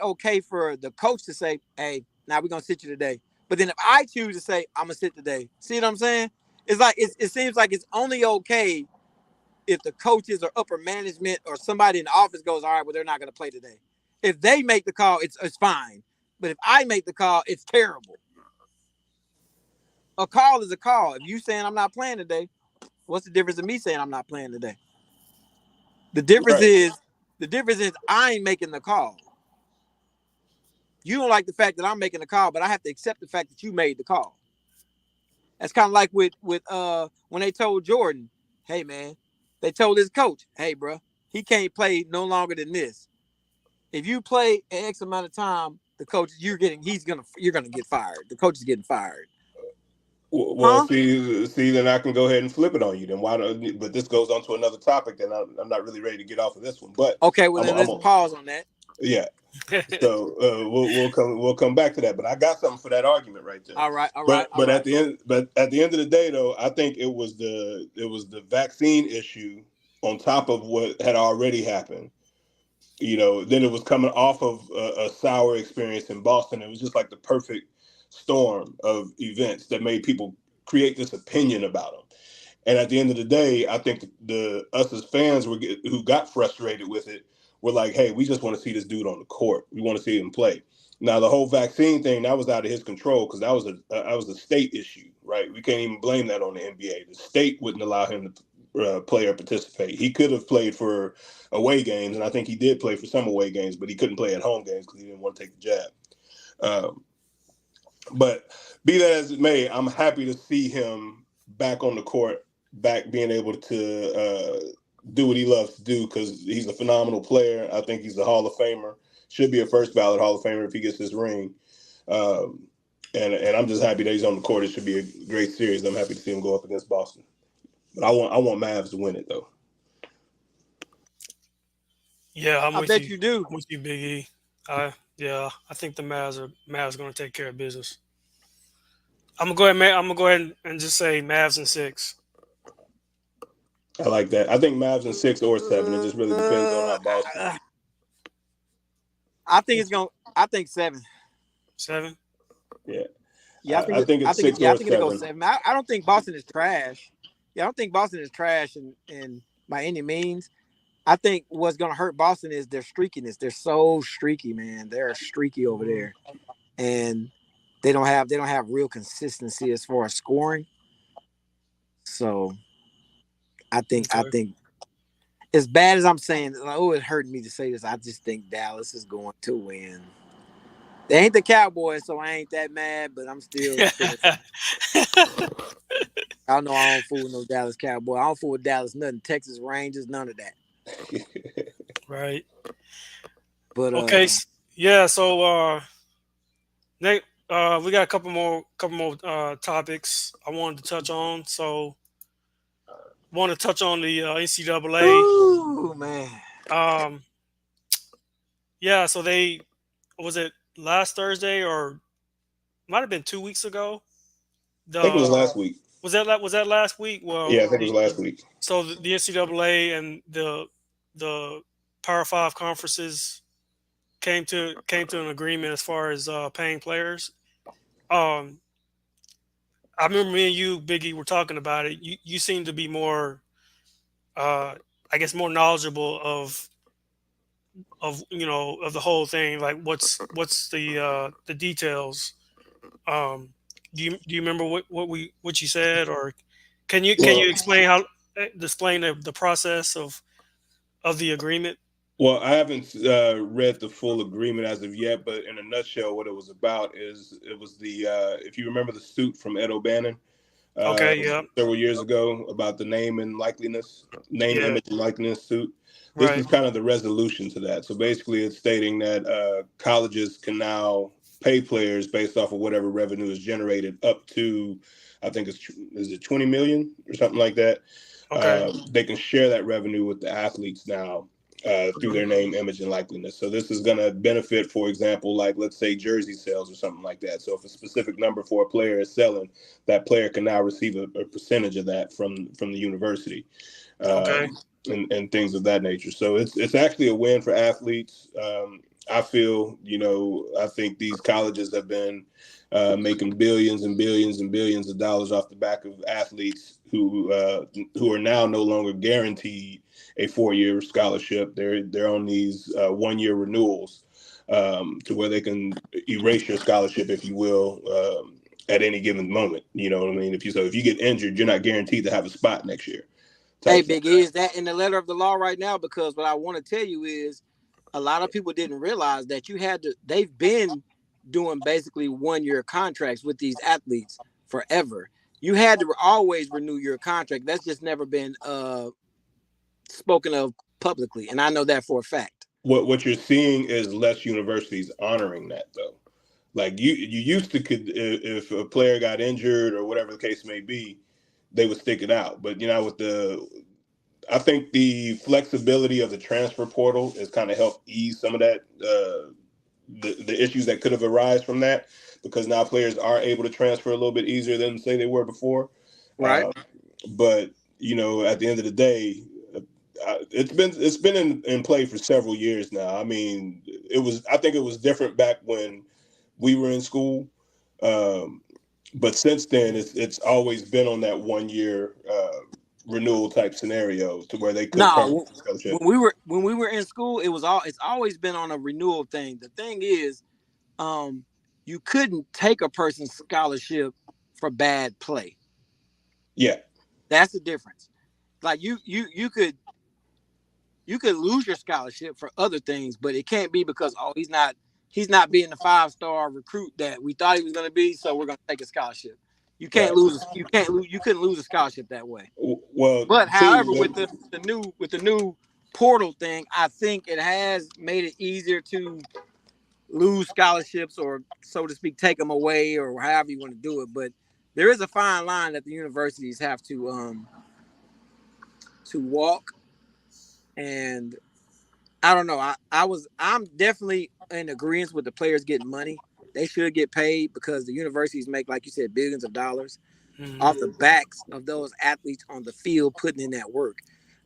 okay for the coach to say, "Hey, now we're gonna sit you today," but then if I choose to say, "I'm gonna sit today," see what I'm saying? It's like it seems like it's only okay if the coaches or upper management or somebody in the office goes, "All right, well they're not gonna play today." If they make the call, it's fine. But if I make the call, it's terrible. A call is a call. If you saying I'm not playing today, what's the difference in me saying I'm not playing today? The difference Right. is the difference is I ain't making the call. You don't like the fact that I'm making the call, but I have to accept the fact that you made the call. That's kind of like with when they told Jordan, hey man, they told his coach, hey bro, he can't play no longer than this. If you play an X amount of time, the coach you're gonna get fired. The coach is getting fired. Well, Huh? see, then I can go ahead and flip it on you. Then why don't? But this goes on to another topic. Then I'm not really ready to get off of this one. But Okay, well then I'm let's pause on that. yeah. So we'll come back to that. But I got something for that argument right there. All right, all right, But all right. at the end of the day, though, I think it was the vaccine issue on top of what had already happened. Then it was coming off of a sour experience in Boston. It was just like the perfect storm of events that made people create this opinion about him. And at the end of the day, I think the us as fans who got frustrated with it were like, "Hey, we just want to see this dude on the court. We want to see him play." Now, the whole vaccine thing that was out of his control because that was a state issue, right? We can't even blame that on the NBA. The state wouldn't allow him to play or participate. He could have played for away games, and I think he did play for some away games, but he couldn't play at home games because he didn't want to take the jab. But be that as it may, I'm happy to see him back on the court, back being able to do what he loves to do because he's a phenomenal player. I think he's a Hall of Famer. Should be a first ballot Hall of Famer if he gets his ring. And I'm just happy that he's on the court. It should be a great series. I'm happy to see him go up against Boston. But I want Mavs to win it though. Yeah, I bet you do. I'm with you, Big E. I think the Mavs going to take care of business. I'm gonna go ahead and just say Mavs in 6. I like that. I think Mavs in 6 or 7. It just really depends on how Boston. I think it's gonna. I think 7. 7. Yeah. Yeah, I think it's 6 I or think it'll go 7. 7. I don't think Boston is trash. Yeah, I don't think Boston is trash in by any means. I think what's gonna hurt Boston is their streakiness. They're so streaky, man. They're streaky over there, and they don't have real consistency as far as scoring. So I think as bad as I'm saying, oh, it hurt me to say this. I just think Dallas is going to win. They ain't the Cowboys, so I ain't that mad, but I'm still feeling. I know I don't fool with no Dallas Cowboy. I don't fool with Dallas nothing. Texas Rangers, none of that. Right. But Okay. Yeah. So Nate, we got a couple more topics I wanted to touch on. So want to touch on the NCAA. ooh, man. Yeah. So was it last Thursday or might have been 2 weeks ago? I think it was last week. Was that last week? Well, Yeah, I think it was last week. So the NCAA and the Power 5 conferences came to an agreement as far as paying players. I remember me and you, Biggie, were talking about it. You seem to be more, I guess, more knowledgeable of the whole thing. Like what's the details. Do you remember what you said, or can you explain the process of the agreement? Well, I haven't read the full agreement as of yet, but in a nutshell, what it was about is it was the if you remember the suit from Ed O'Bannon Okay, yeah, several years ago about the name, yeah, image, and likeness suit. This right, is kind of the resolution to that. So basically, it's stating that colleges can now pay players based off of whatever revenue is generated up to, I think is it 20 million or something like that. okay, They can share that revenue with the athletes now through their name, image, and likeness. So this is going to benefit, for example, like let's say jersey sales or something like that. So if a specific number for a player is selling, that player can now receive a percentage of that from the university, okay, and things of that nature. So it's actually a win for athletes. I feel, I think these colleges have been making billions and billions and billions of dollars off the back of athletes who are now no longer guaranteed a 4-year scholarship. They're on these 1-year renewals to where they can erase your scholarship, if you will, at any given moment. You know what I mean? If you get injured, you're not guaranteed to have a spot next year. Hey, Big E, is that in the letter of the law right now? Because what I want to tell you is a lot of people didn't realize that they've been doing basically 1-year contracts with these athletes forever. You had to always renew your contract. That's just never been spoken of publicly, and I know that for a fact. What you're seeing is less universities honoring that though. Like you used to could if a player got injured or whatever the case may be, they would stick it out. But with I think the flexibility of the transfer portal has kind of helped ease some of that the issues that could have arisen from that, because now players are able to transfer a little bit easier than say they were before. Right. But at the end of the day, it's been in play for several years now. I mean, I think it was different back when we were in school, but since then it's always been on that 1-year renewal type scenario to where they could No, when we were in school, it's always been on a renewal thing. The thing is, you couldn't take a person's scholarship for bad play. Yeah, that's the difference. Like you could lose your scholarship for other things, but it can't be because he's not being the 5-star recruit that we thought he was going to be, so we're going to take a scholarship. You can't lose. You couldn't lose a scholarship that way. Well, but however, with the new portal thing, I think it has made it easier to lose scholarships, or so to speak, take them away, or however you want to do it. But there is a fine line that the universities have to walk, and I don't know. I'm definitely in agreement with the players getting money. They should get paid because the universities make, like you said, billions of dollars off the backs of those athletes on the field putting in that work.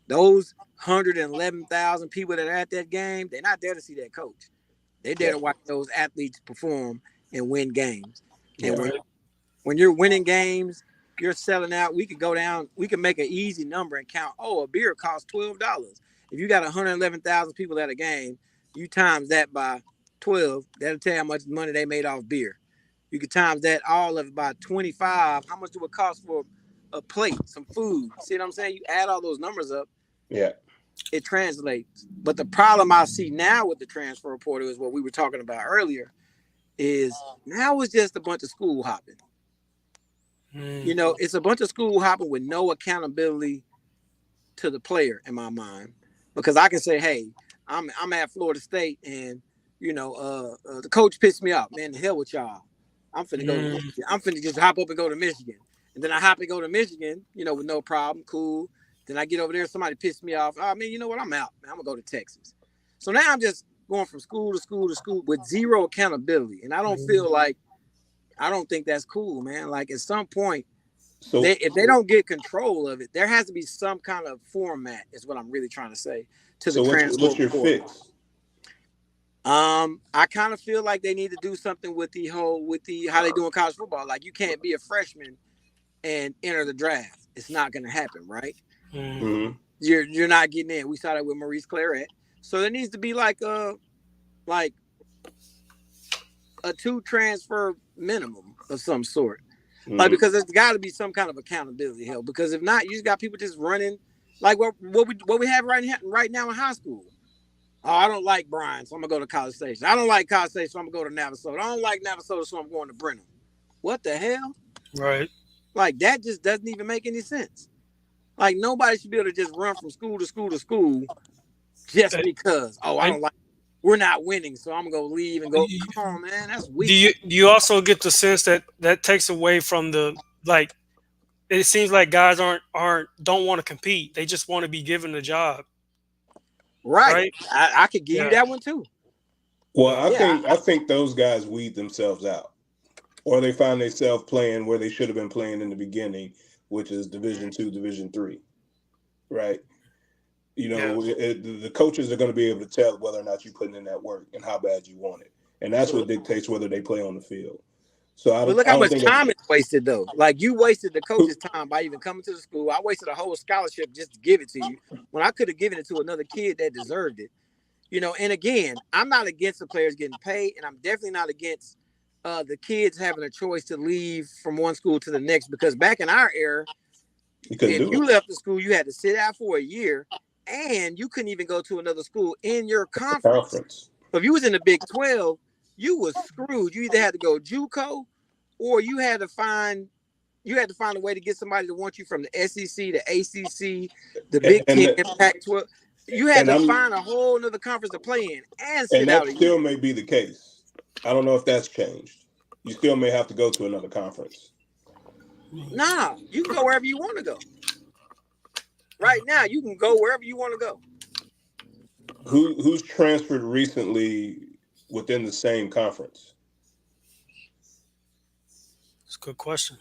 Those 111,000 people that are at that game, they're not there to see that coach. They're there to watch those athletes perform and win games. And when you're winning games, you're selling out. We could go down. We can make an easy number and count. Oh, a beer costs $12. If you got 111,000 people at a game, you times that by 12. That'll tell you how much money they made off beer. You could times that all of it by 25. How much do it cost for a plate, some food? See what I'm saying? You add all those numbers up. Yeah. It translates. But the problem I see now with the transfer portal is what we were talking about earlier. Is now it's just a bunch of school hopping. It's a bunch of school hopping with no accountability to the player in my mind. Because I can say, hey, I'm at Florida State, and the coach pissed me off. Man, the hell with y'all. I'm finna go to Michigan. I'm finna just hop up and go to Michigan. And then I hop and go to Michigan, with no problem, cool. Then I get over there, somebody pissed me off. Oh, man, you know what? I'm out. Man, I'm gonna go to Texas. So now I'm just going from school to school to school with zero accountability. And I don't think that's cool, man. Like at some point, if they don't get control of it, there has to be some kind of format, is what I'm really trying to say. What's your fix? I kind of feel like they need to do something with how they do in college football. Like you can't be a freshman and enter the draft. It's not going to happen, right? Mm-hmm. You're not getting in. We saw that with Maurice Claret. So there needs to be like a 2 transfer minimum of some sort. Mm-hmm. Like, because there's got to be some kind of accountability help. Because if not, you just got people just running like what we have right now in high school. Oh, I don't like Bryan, so I'm gonna go to College Station. I don't like College Station, so I'm gonna go to Navasota. I don't like Navasota, so I'm going to Brenham. What the hell? Right. Like that just doesn't even make any sense. Like nobody should be able to just run from school to school to school just because. Oh, I don't like. We're not winning, so I'm gonna go leave and go. Come on, man, that's weak. Do you also get the sense that takes away from the like? It seems like guys don't want to compete. They just want to be given the job. Right. I could give you that one too. Well, I think those guys weed themselves out, or they find themselves playing where they should have been playing in the beginning, which is Division II, Division III, right? The coaches are going to be able to tell whether or not you're putting in that work and how bad you want it, and that's what dictates whether they play on the field. So but look how much time is wasted, though. Like you wasted the coach's time by even coming to the school. I wasted a whole scholarship just to give it to you when I could have given it to another kid that deserved it. And again, I'm not against the players getting paid, and I'm definitely not against the kids having a choice to leave from one school to the next. Because back in our era, if you left the school, you had to sit out for a year, and you couldn't even go to another school in your conference. So if you was in the Big 12, you was screwed. You either had to go JUCO, or you had to find a way to get somebody to want you from the SEC, the ACC, the Big Ten, and Pac-12. You had and to I'm find a whole nother conference to play in and sit and out that a year. still may be the case. I don't know if that's changed. You still may have to go to another conference. Nah, you can go wherever you want to go. Right now, you can go wherever you want to go. Who's transferred recently within the same conference? It's a good question.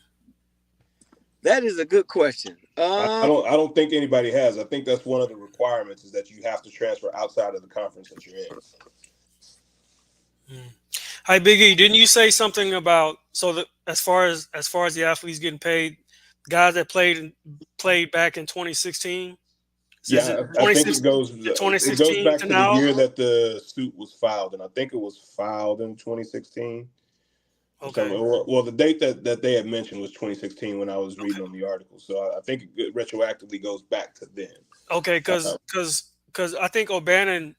That is a good question. I don't think anybody has. I think that's one of the requirements is that you have to transfer outside of the conference that you're in. Hi, Big E. Didn't you say something about as far as the athletes getting paid, guys that played back in 2016? Yeah, I think it goes 2016 back to to the now. year that the suit was filed, and I think it was filed in 2016. Okay. Well, the date that they had mentioned was 2016 when I was reading on the article. So I think it retroactively goes back to then. Okay, because I think O'Bannon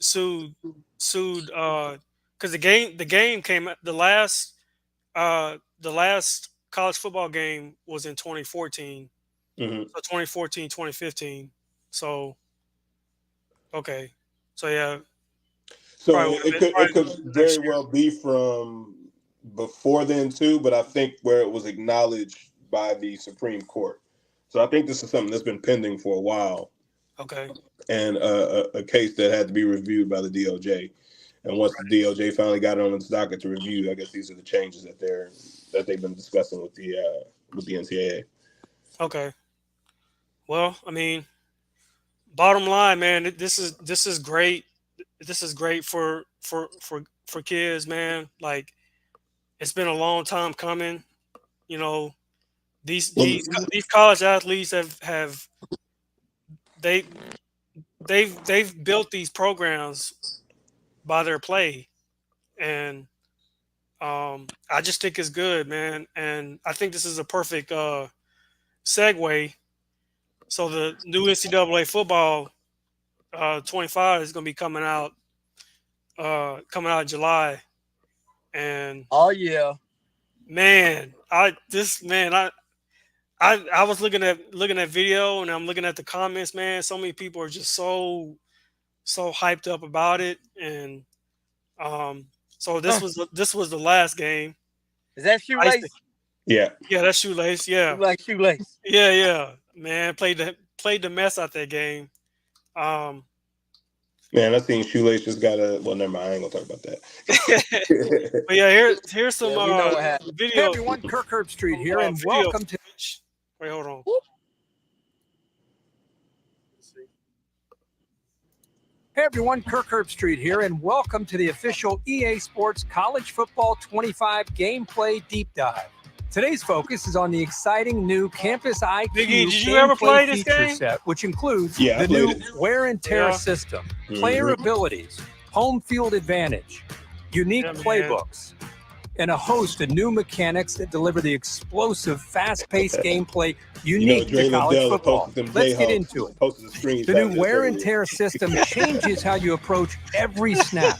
sued because the game came the last college football game was in 2014. Mm-hmm. So 2014, 2015. So okay. So yeah. So it could very well be from before then too, but I think where it was acknowledged by the Supreme Court. So I think this is something that's been pending for a while. Okay. And a case that had to be reviewed by the DOJ. And once the DOJ finally got it on its docket to review, I guess these are the changes that they've been discussing with the NCAA. Okay. Well, I mean, bottom line, man, this is great. This is great for kids, man. Like, it's been a long time coming. You know, these college athletes have they've built these programs by their play, and I just think it's good, man. And I think this is a perfect segue. So the new NCAA football 25 is going to be coming out in July, and oh yeah, man, I was looking at video, and I'm looking at the comments, man. So many people are just so hyped up about it, and so this was the last game. Is that shoelace? Yeah, that's shoelace. Yeah, you like shoelace. Yeah, man, played the mess out that game. Man, I seen Shoelace just got a. Well, never mind. I ain't gonna talk about that. But yeah, here's some video. Hey everyone, Kirk Herbstreit here, and welcome to. Wait, hold on. Hey everyone, Kirk Herbstreit here, and welcome to the official EA Sports College Football 25 Gameplay Deep Dive. Today's focus is on the exciting new Campus IQ Biggie, did you ever play this feature game? set, which includes Yeah, the new wear and tear system, player abilities, home field advantage, unique playbooks, and a host of new mechanics that deliver the explosive, fast-paced gameplay unique to college football. Let's get into it. The new wear and tear system changes how you approach every snap.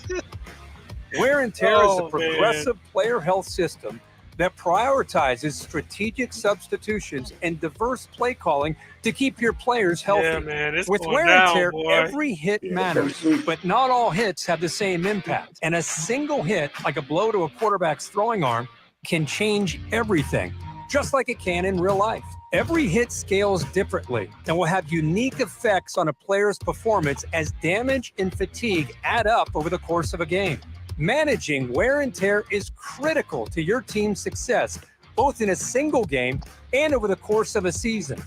Wear and tear is a progressive player health system that prioritizes strategic substitutions and diverse play calling to keep your players healthy. Yeah, man, with wear and tear, every hit matters, but not all hits have the same impact. And a single hit, like a blow to a quarterback's throwing arm, can change everything, just like it can in real life. Every hit scales differently and will have unique effects on a player's performance as damage and fatigue add up over the course of a game. Managing wear and tear is critical to your team's success, both in a single game and over the course of a season.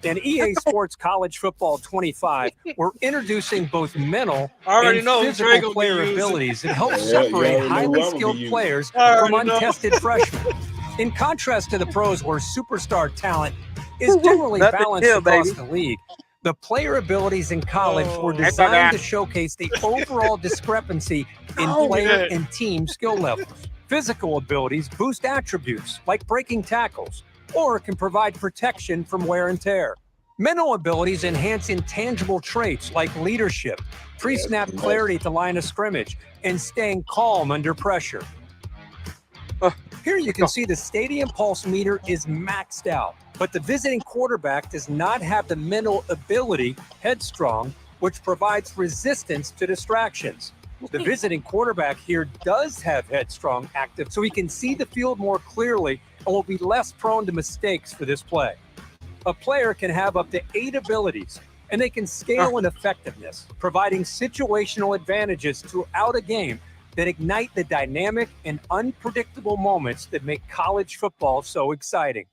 In EA Sports College Football 25, we're introducing both mental and physical player abilities that help separate highly skilled players from untested freshmen. In contrast to the pros, where superstar talent is generally balanced across the league, the player abilities in college were designed to showcase the overall discrepancy in player and team skill levels. Physical abilities boost attributes like breaking tackles or can provide protection from wear and tear. Mental abilities enhance intangible traits like leadership, pre-snap clarity at the line of scrimmage, and staying calm under pressure. Here you can see the stadium pulse meter is maxed out, but the visiting quarterback does not have the mental ability, headstrong, which provides resistance to distractions. The visiting quarterback here does have headstrong active, so he can see the field more clearly and will be less prone to mistakes for this play. A player can have up to 8 abilities, and they can scale in effectiveness, providing situational advantages throughout a game that ignite the dynamic and unpredictable moments that make college football so exciting.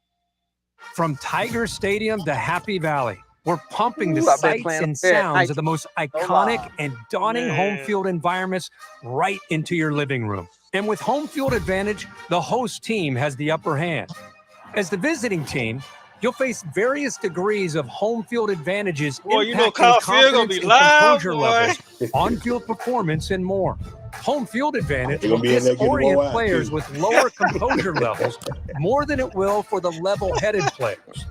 From Tiger Stadium to Happy Valley, we're pumping the sights and sounds of the most iconic and daunting home field environments right into your living room. And with home field advantage, the host team has the upper hand. As the visiting team, you'll face various degrees of home field advantages impacting confidence and composure levels, on-field performance, and more. Home field advantage will disorient players with lower composure levels more than it will for the level-headed players.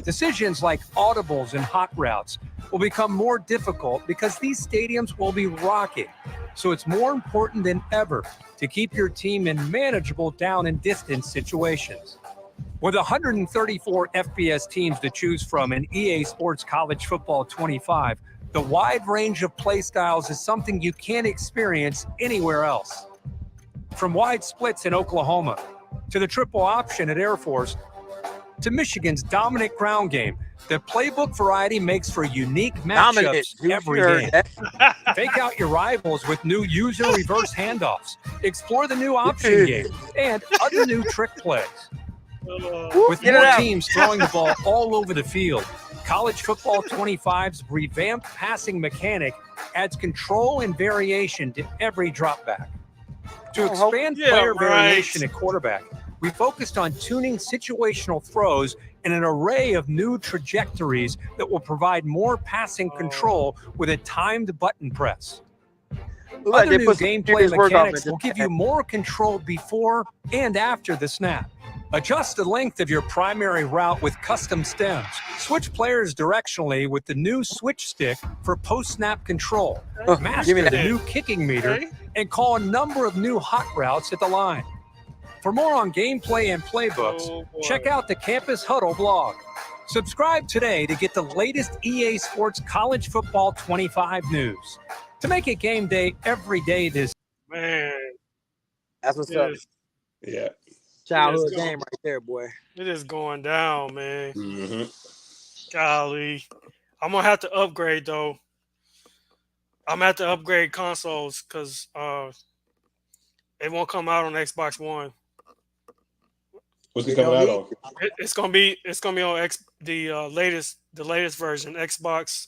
Decisions like audibles and hot routes will become more difficult because these stadiums will be rocking. So it's more important than ever to keep your team in manageable down and distance situations. With 134 FBS teams to choose from in EA Sports College Football 25, the wide range of play styles is something you can't experience anywhere else. From wide splits in Oklahoma, to the triple option at Air Force, to Michigan's dominant ground game, the playbook variety makes for unique matchups every game. Fake out your rivals with new user reverse handoffs, explore the new option game, and other new trick plays. With more teams throwing the ball all over the field, College Football 25's revamped passing mechanic adds control and variation to every dropback. To expand player variation at quarterback, we focused on tuning situational throws and an array of new trajectories that will provide more passing control with a timed button press. Other new gameplay mechanics will give you more control before and after the snap. Adjust the length of your primary route with custom stems. Switch players directionally with the new switch stick for post-snap control. Master the new kicking meter and call a number of new hot routes at the line. For more on gameplay and playbooks, check out the Campus Huddle blog. Subscribe today to get the latest EA Sports College Football 25 news. To make it game day every day this man. That's what's up. Yeah. Childhood game right there, boy. It is going down, man. Mm-hmm. Golly. I'm going to have to upgrade, though. I'm going to have to upgrade consoles because it won't come out on Xbox One. What's it coming out on? It's gonna be on the latest version, Xbox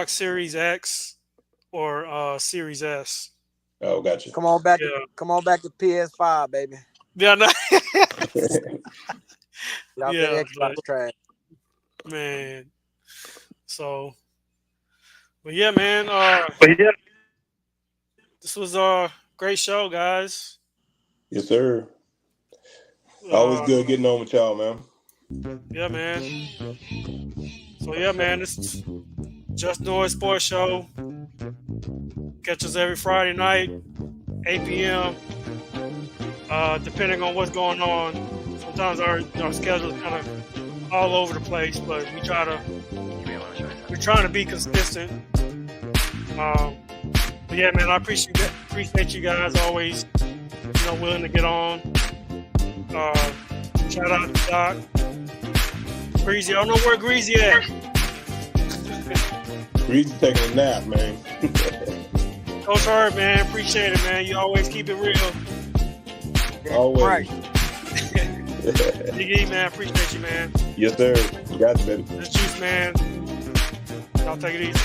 Series X or Series S. Oh, gotcha. Come on back to PS5, baby. Yeah, no. Xbox trash. Man. So, but yeah, man. This was a great show, guys. Yes, sir. Always good getting on with y'all, man. Yeah, man. So, yeah, man, this is Just Noise Sports Show. Catch us every Friday night, 8 p.m. Depending on what's going on. Sometimes our schedule is kind of all over the place, but we're trying to be consistent. But yeah, man, I appreciate you guys always, willing to get on. Shout out to Doc. Greasy, I don't know where Greasy at. Greasy taking a nap, man. Coach Herb, man, appreciate it, man. You always keep it real. Always. Right. Big E, man, appreciate you, man. Yes, sir. You got it, baby. This Juice, man. Y'all take it easy.